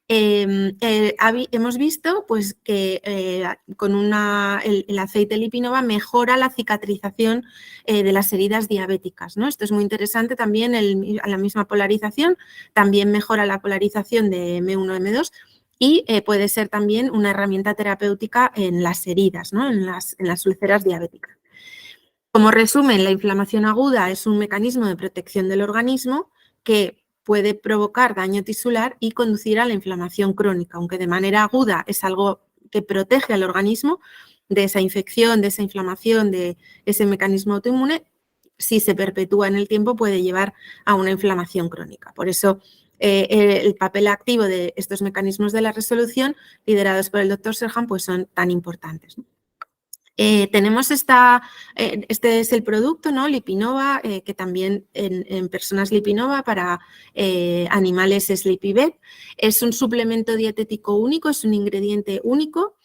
Speaker 3: Hemos visto pues, que con el aceite Lipinova mejora la cicatrización de las heridas diabéticas, ¿no? Esto es muy interesante también, a la misma polarización, también mejora la polarización de M1, M2, y puede ser también una herramienta terapéutica en las heridas, ¿no? en las úlceras diabéticas. Como resumen, la inflamación aguda es un mecanismo de protección del organismo que puede provocar daño tisular y conducir a la inflamación crónica, aunque de manera aguda es algo que protege al organismo de esa infección, de esa inflamación, de ese mecanismo autoinmune. Si se perpetúa en el tiempo puede llevar a una inflamación crónica. Por eso el papel activo de estos mecanismos de la resolución liderados por el doctor Serhan pues son tan importantes, ¿no? Tenemos este es el producto, ¿no? Lipinova, que también en personas Lipinova, para animales es Lipibet. Es un suplemento dietético único, es un ingrediente único,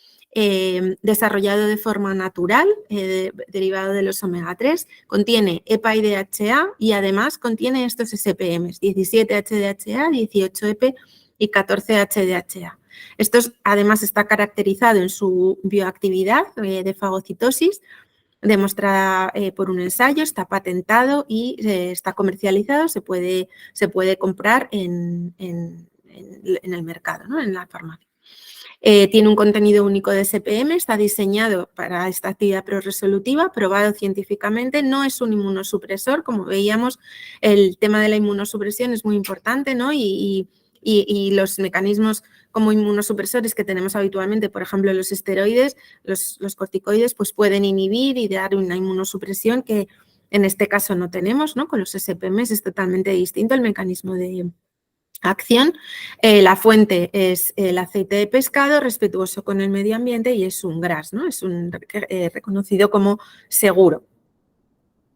Speaker 3: desarrollado de forma natural, derivado de los omega 3, contiene EPA y DHA y además contiene estos SPMs, 17 HDHA, 18 EP y 14 HDHA. Esto además está caracterizado en su bioactividad de fagocitosis, demostrada por un ensayo, está patentado y está comercializado, se puede comprar en el mercado, ¿no? En la farmacia. Tiene un contenido único de SPM, está diseñado para esta actividad proresolutiva, probado científicamente, no es un inmunosupresor, como veíamos, el tema de la inmunosupresión es muy importante, ¿no? Y los mecanismos como inmunosupresores que tenemos habitualmente, por ejemplo, los esteroides, los corticoides, pues pueden inhibir y dar una inmunosupresión que en este caso no tenemos, ¿no? Con los SPMs es totalmente distinto el mecanismo de acción. La fuente es el aceite de pescado, respetuoso con el medio ambiente y es un GRAS, ¿no? Es reconocido como seguro.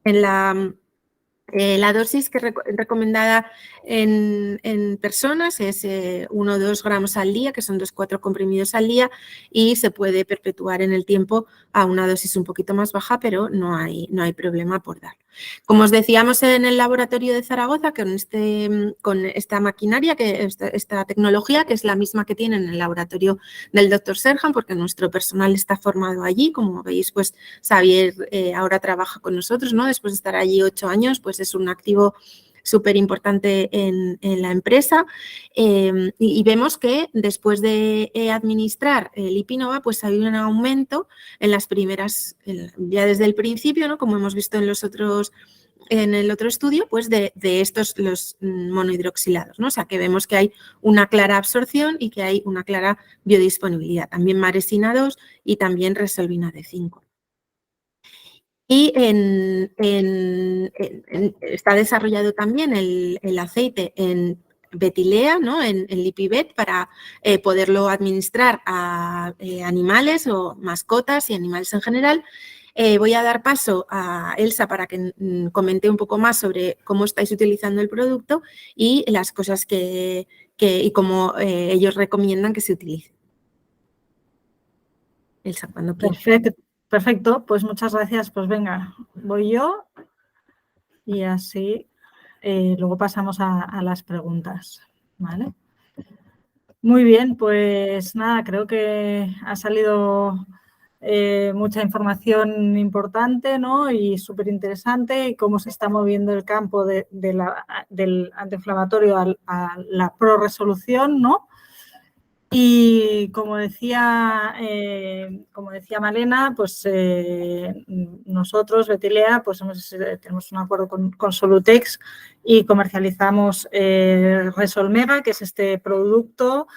Speaker 3: En la dosis recomendada en personas es 1 o 2 gramos al día, que son 2-4 comprimidos al día, y se puede perpetuar en el tiempo a una dosis un poquito más baja, pero no hay problema por darlo. Como os decíamos en el laboratorio de Zaragoza, con esta maquinaria, esta tecnología, que es la misma que tienen en el laboratorio del Dr. Serhan, porque nuestro personal está formado allí. Como veis, pues Xavier ahora trabaja con nosotros, ¿no? Después de estar allí 8 años, pues es un activo súper importante en la empresa, y vemos que después de administrar Lipinova, pues hay un aumento en las primeras, ya desde el principio, ¿no? Como hemos visto en el otro estudio, pues de estos, los monohidroxilados, ¿no? O sea, que vemos que hay una clara absorción y que hay una clara biodisponibilidad, también maresina 2 y también resolvina D5. Y está desarrollado también el aceite en betilea, ¿no? en Lipibet, para poderlo administrar a animales o mascotas y animales en general. Voy a dar paso a Elsa para que comente un poco más sobre cómo estáis utilizando el producto y las cosas y cómo ellos recomiendan que se utilice. Elsa, cuando quieras.
Speaker 1: Perfecto, pues muchas gracias. Pues venga, voy yo y así luego pasamos a las preguntas, ¿vale? Muy bien, pues nada, creo que ha salido mucha información importante, ¿no? Y súper interesante, y cómo se está moviendo el campo del antiinflamatorio a la pro-resolución, ¿no? Y como decía Malena, pues nosotros, Betilea, pues tenemos un acuerdo con Solutex y comercializamos Resolmega, que es este producto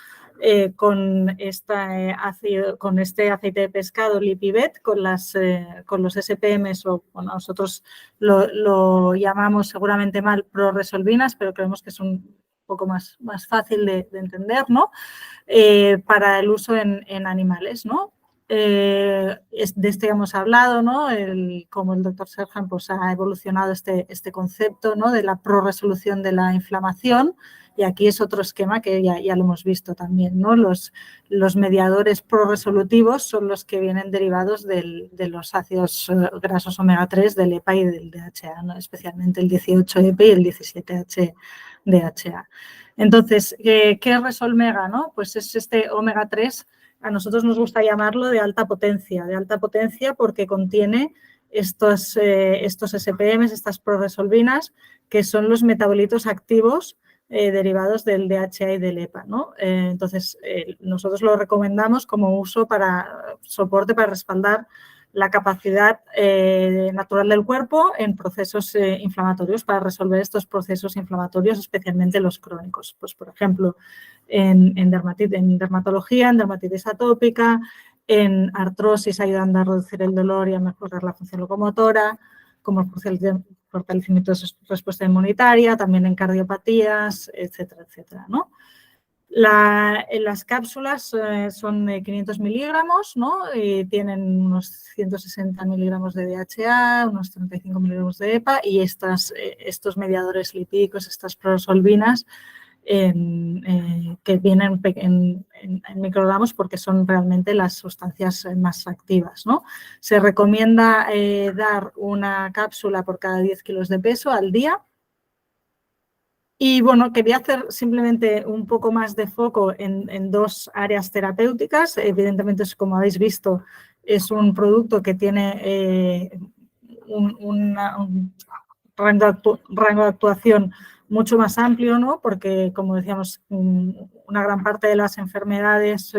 Speaker 1: con este aceite de pescado Lipibet, con los SPMs, o bueno, nosotros lo llamamos seguramente mal pro-resolvinas, pero creemos que es un poco más fácil de entender, ¿no? Para el uso en animales, ¿no? De este hemos hablado, ¿no? Como el doctor Serhan pues, ha evolucionado este concepto, ¿no? De la pro-resolución de la inflamación, y aquí es otro esquema que ya lo hemos visto también, ¿no? Los mediadores pro-resolutivos son los que vienen derivados de los ácidos grasos omega 3 del EPA y del DHA, ¿no? Especialmente el 18-EPA y el 17-DHA. Entonces, ¿qué es Resolmega, no? Pues es este omega 3, a nosotros nos gusta llamarlo de alta potencia porque contiene estos SPMs, estas proresolvinas, que son los metabolitos activos derivados del DHA y del EPA, ¿no? Entonces, nosotros lo recomendamos como uso para soporte, para respaldar la capacidad natural del cuerpo en procesos inflamatorios, para resolver estos procesos inflamatorios, especialmente los crónicos. Pues, por ejemplo, en dermatología, en dermatitis atópica, en artrosis, ayudando a reducir el dolor y a mejorar la función locomotora, como el fortalecimiento de respuesta inmunitaria, también en cardiopatías, etcétera, etcétera, ¿no? Las cápsulas son de 500 miligramos, ¿no? Y tienen unos 160 miligramos de DHA, unos 35 miligramos de EPA, y estos mediadores lipídicos, estas prosolvinas, que vienen en microgramos porque son realmente las sustancias más activas, ¿no? Se recomienda dar una cápsula por cada 10 kilos de peso al día. Y bueno, quería hacer simplemente un poco más de foco en dos áreas terapéuticas. Evidentemente, como habéis visto, es un producto que tiene un rango de actuación mucho más amplio, ¿no? Porque, como decíamos, una gran parte de las enfermedades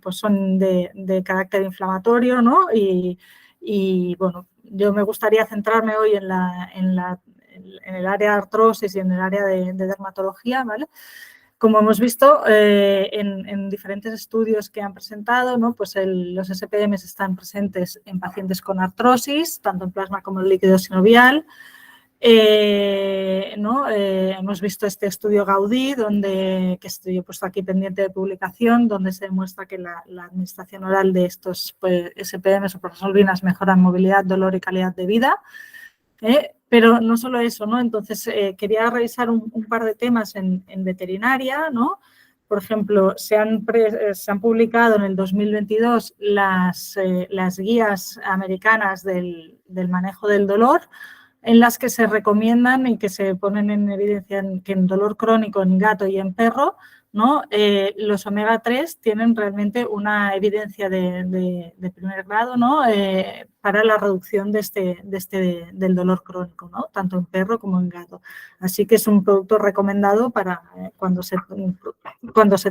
Speaker 1: pues son de carácter inflamatorio, ¿no? Y bueno, yo me gustaría centrarme hoy en el área de artrosis y en el área de dermatología, ¿vale? Como hemos visto en diferentes estudios que han presentado, ¿no? Pues los SPMs están presentes en pacientes con artrosis, tanto en plasma como en líquido sinovial. ¿No? Hemos visto este estudio Gaudí, que estoy puesto aquí pendiente de publicación, donde se demuestra que la administración oral de estos SPMs o prosolvinas mejoran movilidad, dolor y calidad de vida. Pero no solo eso, ¿no? Entonces, quería revisar un par de temas en veterinaria, ¿no? Por ejemplo, se han publicado en el 2022 las guías americanas del manejo del dolor, en las que se recomiendan y que se ponen en evidencia que en dolor crónico en gato y en perro, ¿no? Los omega 3 tienen realmente una evidencia de primer grado, ¿no? Para la reducción del dolor crónico, ¿no? Tanto en perro como en gato. Así que es un producto recomendado para cuando se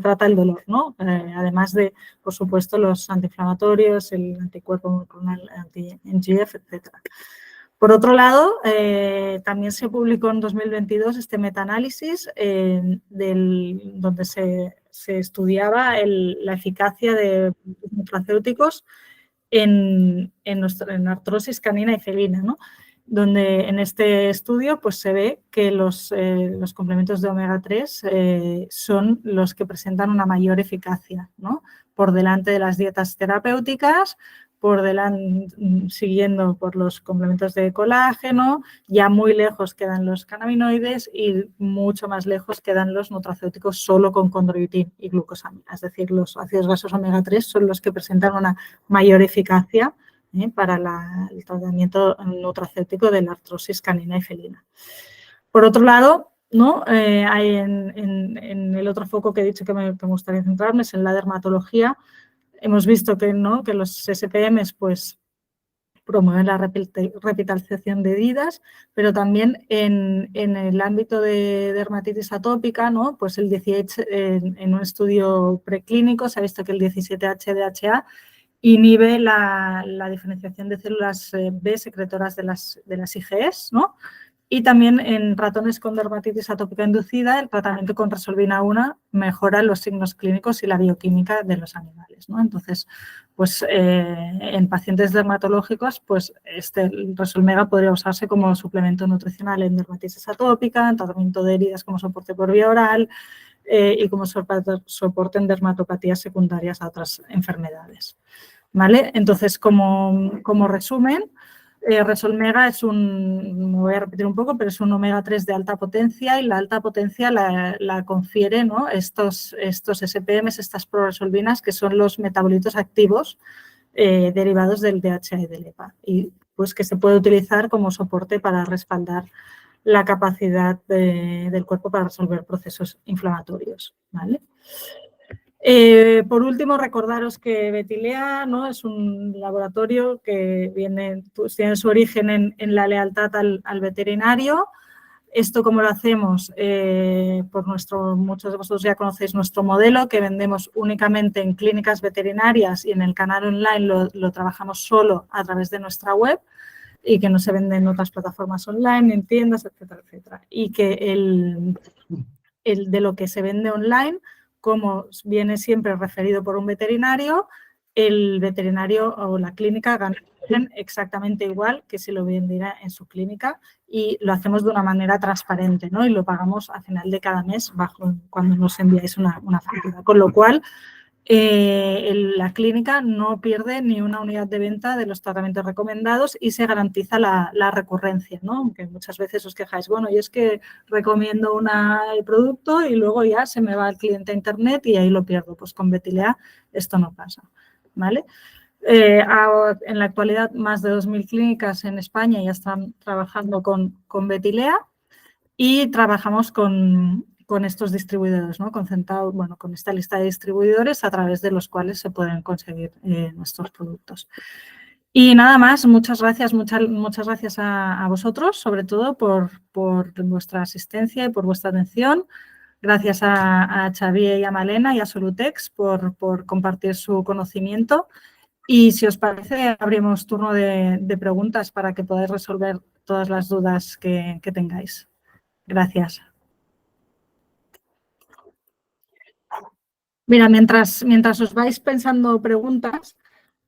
Speaker 1: trata el dolor, ¿no? Además de, por supuesto, los antiinflamatorios, el anticuerpo monoclonal, anti-NGF, etcétera. Por otro lado, también se publicó en 2022 este metaanálisis donde se estudiaba la eficacia de nutracéuticos en artrosis canina y felina, ¿no? Donde en este estudio pues, se ve que los complementos de omega 3 son los que presentan una mayor eficacia, ¿no? Por delante de las dietas terapéuticas, siguiendo por los complementos de colágeno, ya muy lejos quedan los cannabinoides y mucho más lejos quedan los nutracéuticos solo con condroitin y glucosamina. Es decir, los ácidos grasos omega 3 son los que presentan una mayor eficacia para el tratamiento nutracéutico de la artrosis canina y felina. Por otro lado, ¿no? Hay en el otro foco que he dicho que me gustaría centrarme es en la dermatología. Hemos visto que, ¿no? que los SPMs pues, promueven la revitalización de heridas, pero también en el ámbito de dermatitis atópica, ¿no? Pues el 18, en un estudio preclínico se ha visto que el 17-HDHA inhibe la diferenciación de células B secretoras de las IgEs, ¿no? Y también en ratones con dermatitis atópica inducida, el tratamiento con Resolvina 1 mejora los signos clínicos y la bioquímica de los animales, ¿no? Entonces, pues en pacientes dermatológicos, pues este Resolmega podría usarse como suplemento nutricional en dermatitis atópica, en tratamiento de heridas como soporte por vía oral y como soporte en dermatopatías secundarias a otras enfermedades, ¿vale? Entonces, como resumen, Resolmega es me voy a repetir un poco, pero es un omega 3 de alta potencia y la alta potencia la confiere, ¿no? estos SPMs, estas proresolvinas, que son los metabolitos activos derivados del DHA y del EPA y pues que se puede utilizar como soporte para respaldar la capacidad del cuerpo para resolver procesos inflamatorios, ¿vale? Por último, recordaros que Betilea, ¿no? Es un laboratorio que tiene su origen en la lealtad al veterinario. Esto, ¿cómo lo hacemos? Muchos de vosotros ya conocéis nuestro modelo, que vendemos únicamente en clínicas veterinarias y en el canal online lo trabajamos solo a través de nuestra web y que no se vende en otras plataformas online, en tiendas, etcétera, etcétera. Y que de lo que se vende online, como viene siempre referido por un veterinario, el veterinario o la clínica gana exactamente igual que si lo vendiera en su clínica y lo hacemos de una manera transparente, ¿no? Y lo pagamos a final de cada mes cuando nos enviáis una factura. Con lo cual, la clínica no pierde ni una unidad de venta de los tratamientos recomendados y se garantiza la recurrencia, ¿no? Aunque muchas veces os quejáis, bueno, y es que recomiendo el producto y luego ya se me va el cliente a internet y ahí lo pierdo. Pues con Betilea esto no pasa, ¿vale? En la actualidad, más de 2.000 clínicas en España ya están trabajando con Betilea y trabajamos con estos distribuidores, ¿no? Con esta lista de distribuidores a través de los cuales se pueden conseguir nuestros productos. Y nada más, muchas gracias a vosotros, sobre todo por vuestra asistencia y por vuestra atención. Gracias a Xavier y a Malena y a Solutex por compartir su conocimiento. Y si os parece, abrimos turno de preguntas para que podáis resolver todas las dudas que tengáis. Gracias. Mira, mientras os vais pensando preguntas,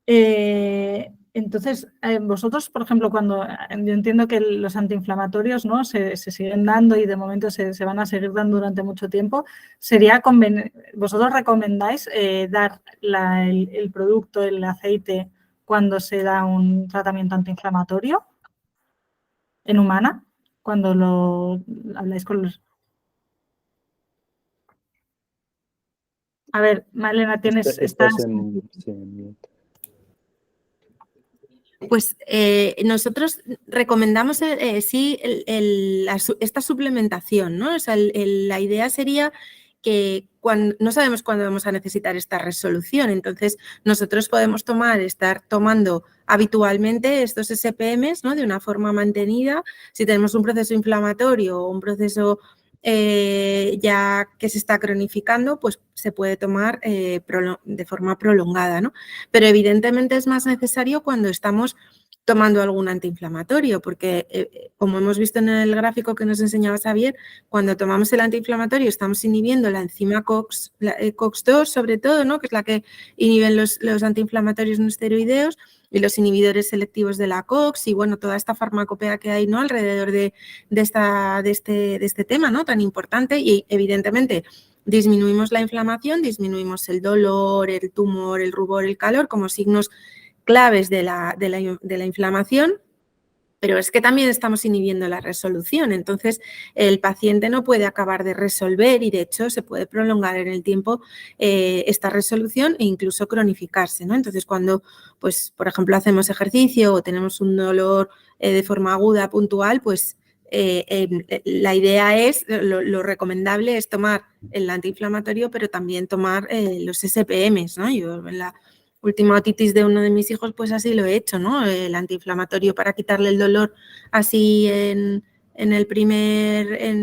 Speaker 1: entonces, vosotros, por ejemplo, cuando yo entiendo que los antiinflamatorios, ¿no? se siguen dando y de momento se van a seguir dando durante mucho tiempo, ¿vosotros recomendáis dar el producto, el aceite, cuando se da un tratamiento antiinflamatorio en humana? Cuando lo habláis con los... A ver, Malena,
Speaker 2: Estás en...
Speaker 3: Pues nosotros recomendamos esta suplementación, ¿no? O sea, la idea sería que no sabemos cuándo vamos a necesitar esta resolución, entonces nosotros podemos estar tomando habitualmente estos SPMs, ¿no? De una forma mantenida. Si tenemos un proceso inflamatorio o un proceso ya que se está cronificando, pues se puede tomar de forma prolongada, ¿no? Pero evidentemente es más necesario cuando estamos tomando algún antiinflamatorio, porque como hemos visto en el gráfico que nos enseñaba Xavier, cuando tomamos el antiinflamatorio estamos inhibiendo la enzima COX-2 sobre todo, ¿no? Que es la que inhiben los antiinflamatorios no esteroideos y los inhibidores selectivos de la COX y bueno, toda esta farmacopea que hay, ¿no? Alrededor de este tema, ¿no? Tan importante y evidentemente disminuimos la inflamación, disminuimos el dolor, el tumor, el rubor, el calor como signos claves de la inflamación, pero es que también estamos inhibiendo la resolución. Entonces, el paciente no puede acabar de resolver y, de hecho, se puede prolongar en el tiempo esta resolución e incluso cronificarse, ¿no? Entonces, cuando, pues, por ejemplo, hacemos ejercicio o tenemos un dolor de forma aguda, puntual, pues la idea es, lo recomendable es tomar el antiinflamatorio, pero también tomar los SPMs, ¿no? Yo en la última otitis de uno de mis hijos, pues así lo he hecho, ¿no? El antiinflamatorio para quitarle el dolor así en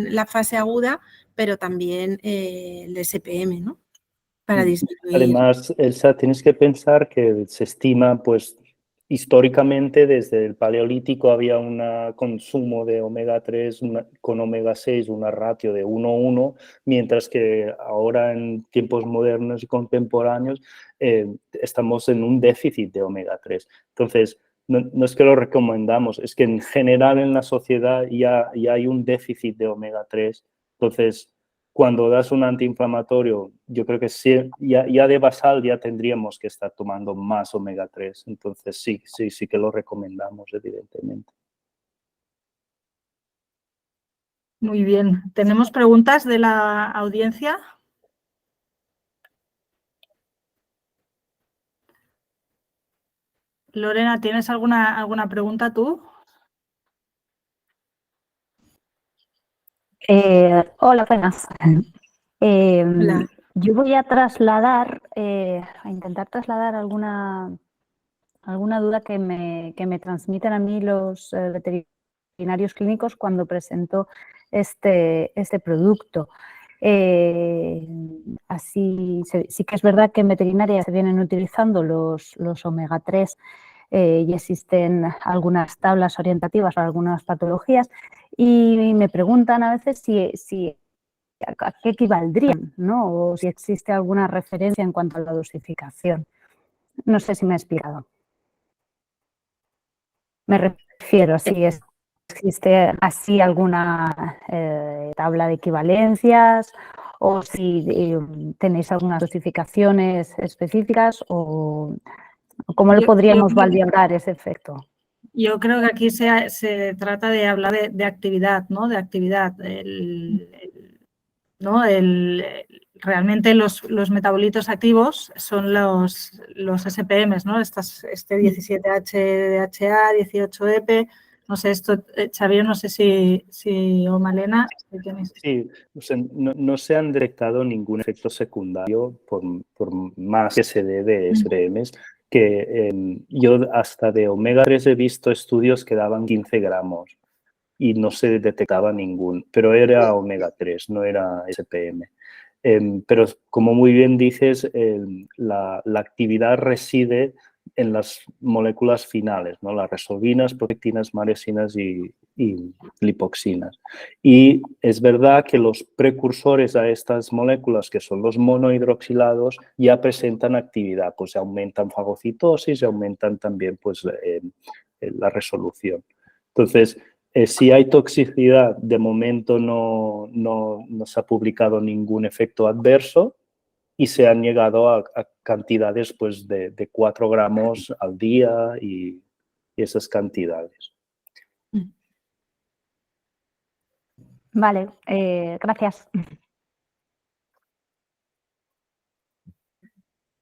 Speaker 3: la fase aguda, pero también el SPM, ¿no? Para disminuir.
Speaker 2: Además, Elsa, tienes que pensar que se estima, pues, históricamente desde el Paleolítico había un consumo de omega 3 con omega 6, una ratio de 1:1, mientras que ahora en tiempos modernos y contemporáneos estamos en un déficit de omega 3. Entonces, no es que lo recomendamos, es que en general en la sociedad ya hay un déficit de omega 3. Entonces, cuando das un antiinflamatorio, yo creo que sí, ya de basal ya tendríamos que estar tomando más omega 3. Entonces sí que lo recomendamos, evidentemente.
Speaker 1: Muy bien. ¿Tenemos preguntas de la audiencia? Lorena, ¿tienes alguna pregunta tú?
Speaker 4: Hola, buenas.
Speaker 3: Hola.
Speaker 4: Yo voy a intentar trasladar alguna duda que me transmiten a mí los veterinarios clínicos cuando presento este producto. Así, sí que es verdad que en veterinaria se vienen utilizando los omega 3 y existen algunas tablas orientativas para algunas patologías y me preguntan a veces si a qué equivaldrían, ¿no? O si existe alguna referencia en cuanto a la dosificación. No sé si me he explicado. Me refiero a si existe así alguna tabla de equivalencias o si tenéis algunas dosificaciones específicas o cómo le podríamos validar ese efecto.
Speaker 1: Yo creo que aquí se trata de hablar de actividad, ¿no? De actividad. Realmente los metabolitos activos son los SPMs, ¿no? Este 17H-DHA, 18-EP, no sé, esto, Xavier, no sé si o Malena.
Speaker 2: Sí, o sea, no se han detectado ningún efecto secundario por más que se dé de SPMs, que yo hasta de omega 3 he visto estudios que daban 15 gramos y no se detectaba ningún, pero era omega 3, no era SPM. Pero como muy bien dices, la actividad reside en las moléculas finales, ¿no? Las resolvinas, protectinas, maresinas y lipoxinas. Y es verdad que los precursores a estas moléculas, que son los monohidroxilados, ya presentan actividad, pues aumentan fagocitosis y aumentan también pues, la resolución. Entonces, si hay toxicidad, de momento no se ha publicado ningún efecto adverso y se han llegado a cantidades pues, de 4 gramos al día y esas cantidades.
Speaker 4: Vale, gracias.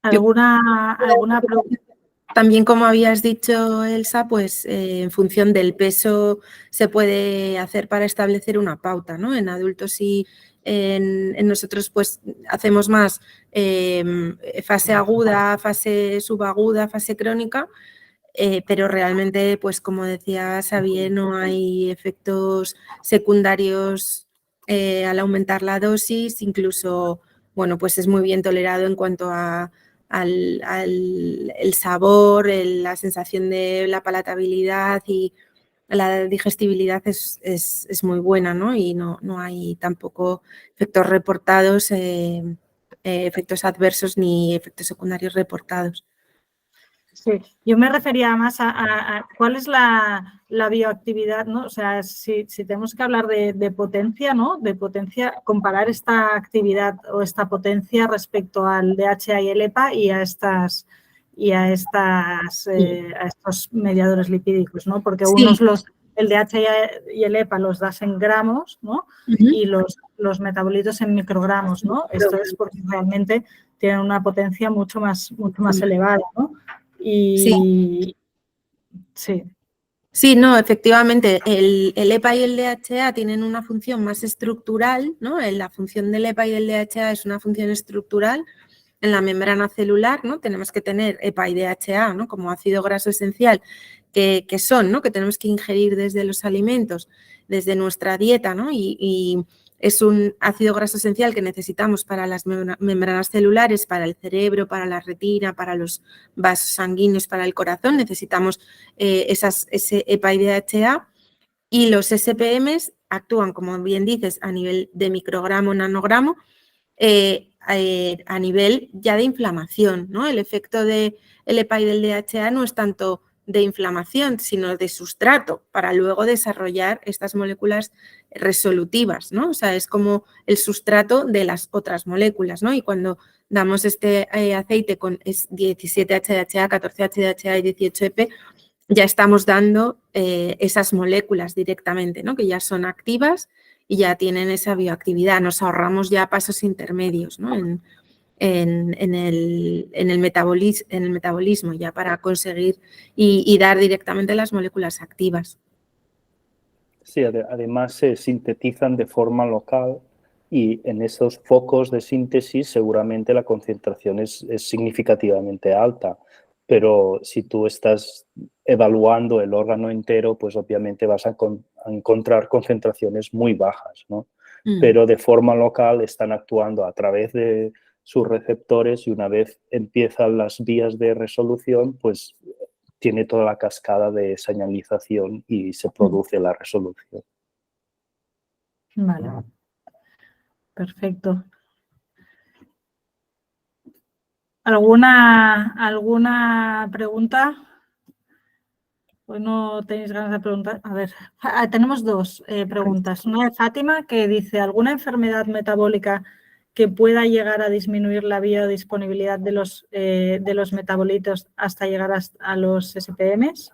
Speaker 1: ¿Alguna pregunta?
Speaker 3: También, como habías dicho, Elsa, pues en función del peso se puede hacer para establecer una pauta, ¿no? En adultos y en nosotros pues hacemos más fase aguda, fase subaguda, fase crónica, pero realmente, pues como decía Xavier, no hay efectos secundarios al aumentar la dosis, incluso, bueno, pues es muy bien tolerado en cuanto a el sabor, la sensación de la palatabilidad y la digestibilidad es muy buena, ¿no? Y no hay tampoco efectos reportados, efectos adversos ni efectos secundarios reportados.
Speaker 1: Sí, yo me refería más a cuál es la bioactividad, ¿no? O sea, si tenemos que hablar de potencia, ¿no? De potencia, comparar esta actividad o esta potencia respecto al DHA y el EPA y a estos mediadores lipídicos, ¿no? Porque unos el DHA y el EPA los das en gramos, ¿no? Y los metabolitos en microgramos, ¿no? Esto es porque realmente tienen una potencia mucho más elevada, ¿no? Y sí.
Speaker 3: Sí, no, efectivamente, el EPA y el DHA tienen una función más estructural, ¿no? La función del EPA y del DHA es una función estructural en la membrana celular, ¿no? Tenemos que tener EPA y DHA, ¿no? Como ácido graso esencial que son, ¿no? Que tenemos que ingerir desde los alimentos, desde nuestra dieta, ¿no? Y es un ácido graso esencial que necesitamos para las membranas celulares, para el cerebro, para la retina, para los vasos sanguíneos, para el corazón. Necesitamos ese EPA y DHA. Y los SPMs actúan, como bien dices, a nivel de microgramo, nanogramo, a nivel ya de inflamación, ¿no? El efecto del EPA y del DHA no es tanto de inflamación, sino de sustrato, para luego desarrollar estas moléculas resolutivas, ¿no? O sea, es como el sustrato de las otras moléculas, ¿no? Y cuando damos este aceite con 17-HDHA, 14-HDHA y 18-EP, ya estamos dando esas moléculas directamente, ¿no? Que ya son activas y ya tienen esa bioactividad. Nos ahorramos ya pasos intermedios, ¿no? en el metabolismo ya para conseguir y dar directamente las moléculas activas.
Speaker 2: Sí, además se sintetizan de forma local y en esos focos de síntesis seguramente la concentración es significativamente alta, pero si tú estás evaluando el órgano entero, pues obviamente vas a encontrar concentraciones muy bajas, ¿no? Pero de forma local están actuando a través de sus receptores y una vez empiezan las vías de resolución, pues tiene toda la cascada de señalización y se produce la resolución.
Speaker 1: Vale. Perfecto. ¿Alguna pregunta? Pues no tenéis ganas de preguntar. A ver, tenemos dos preguntas. Una de Fátima que dice, ¿alguna enfermedad metabólica que pueda llegar a disminuir la biodisponibilidad de los metabolitos hasta llegar a los SPMs?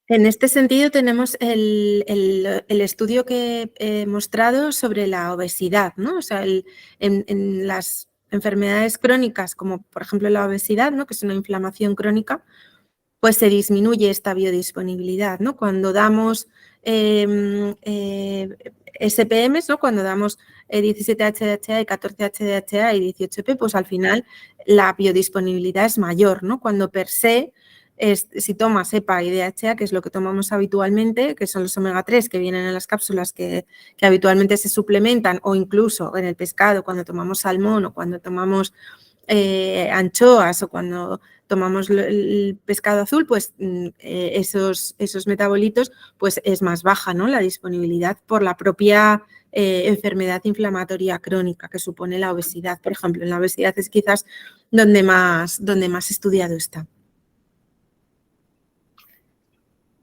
Speaker 3: En este sentido tenemos el estudio que he mostrado sobre la obesidad, ¿no? O sea, en las enfermedades crónicas, como por ejemplo la obesidad, ¿no? Que es una inflamación crónica, pues se disminuye esta biodisponibilidad, ¿no? Cuando damos SPMs, ¿no? Cuando damos 17-HDHA y 14-HDHA y 18-EP, pues al final la biodisponibilidad es mayor, ¿no? Cuando per se, si tomas EPA y DHA, que es lo que tomamos habitualmente, que son los omega 3 que vienen en las cápsulas que habitualmente se suplementan, o incluso en el pescado, cuando tomamos salmón o cuando tomamos anchoas o cuando tomamos el pescado azul, pues esos metabolitos, pues es más baja, ¿no? La disponibilidad por la propia enfermedad inflamatoria crónica que supone la obesidad. Por ejemplo, en la obesidad es quizás donde más estudiado está.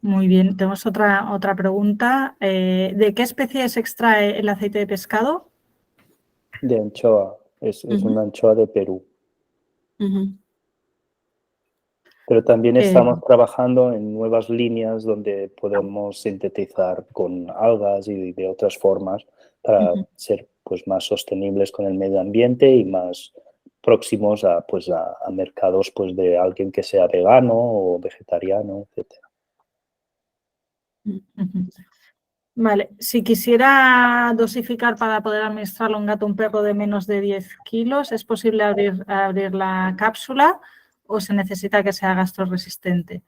Speaker 1: Muy bien, tenemos otra pregunta. ¿De qué especie se extrae el aceite de pescado?
Speaker 2: De anchoa, es una anchoa de Perú. Pero también estamos trabajando en nuevas líneas donde podemos sintetizar con algas y de otras formas para ser pues, más sostenibles con el medio ambiente y más próximos a mercados pues, de alguien que sea vegano o vegetariano, etc.
Speaker 1: Vale, si quisiera dosificar para poder administrarlo a un gato o un perro de menos de 10 kilos, ¿es posible abrir la cápsula o se necesita que sea gastroresistente?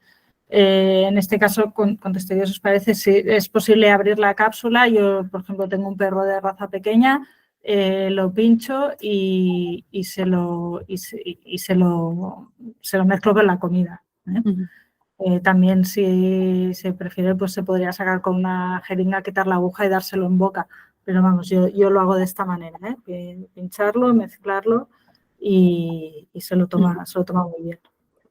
Speaker 1: En este caso, contesté yo, si os parece, si es posible abrir la cápsula. Yo, por ejemplo, tengo un perro de raza pequeña, lo pincho y se lo mezclo con la comida. También, si se prefiere, pues se podría sacar con una jeringa, quitar la aguja y dárselo en boca. Pero vamos, yo lo hago de esta manera, pincharlo, mezclarlo y se lo toma muy bien.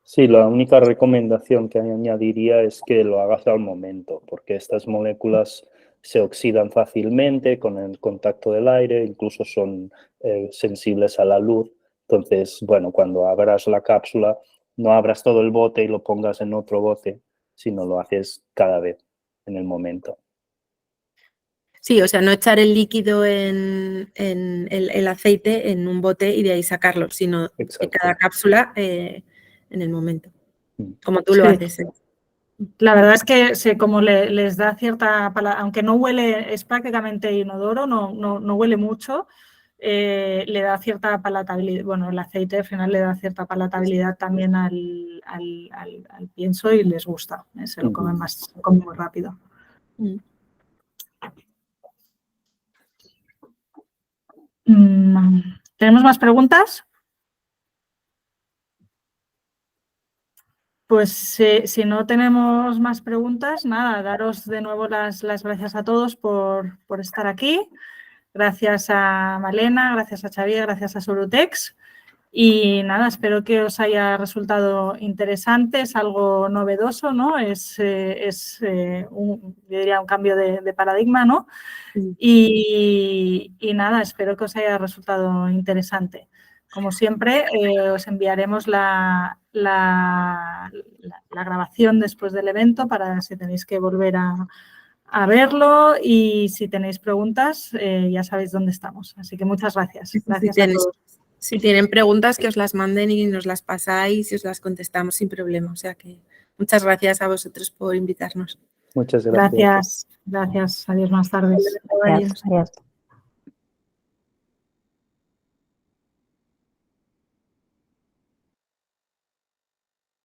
Speaker 2: Sí, la única recomendación que añadiría es que lo hagas al momento, porque estas moléculas se oxidan fácilmente con el contacto del aire, incluso son sensibles a la luz. Entonces, bueno, cuando abras la cápsula, no abras todo el bote y lo pongas en otro bote, sino lo haces cada vez en el momento.
Speaker 3: Sí, o sea, no echar el líquido en el aceite en un bote y de ahí sacarlo, sino que cada cápsula en el momento, como tú lo haces.
Speaker 1: La verdad es que como les da cierta, aunque no huele, es prácticamente inodoro, no huele mucho, le da cierta palatabilidad. Bueno, el aceite al final le da cierta palatabilidad también al pienso y les gusta. Se lo comen muy rápido. ¿Tenemos más preguntas? Pues si no tenemos más preguntas, nada, daros de nuevo las gracias a todos por estar aquí. Gracias a Malena, gracias a Xavier, gracias a Solutex. Y nada, espero que os haya resultado interesante, es algo novedoso, ¿no? Es yo diría un cambio de paradigma, ¿no? Y nada, espero que os haya resultado interesante. Como siempre, os enviaremos la grabación después del evento para si tenéis que volver a verlo y si tenéis preguntas, ya sabéis dónde estamos. Así que muchas gracias. Gracias a todos.
Speaker 3: Si tienen preguntas, que os las manden y nos las pasáis y os las contestamos sin problema. O sea que muchas gracias a vosotros por invitarnos.
Speaker 2: Muchas gracias.
Speaker 1: Gracias. Adiós, buenas tardes.
Speaker 4: Gracias.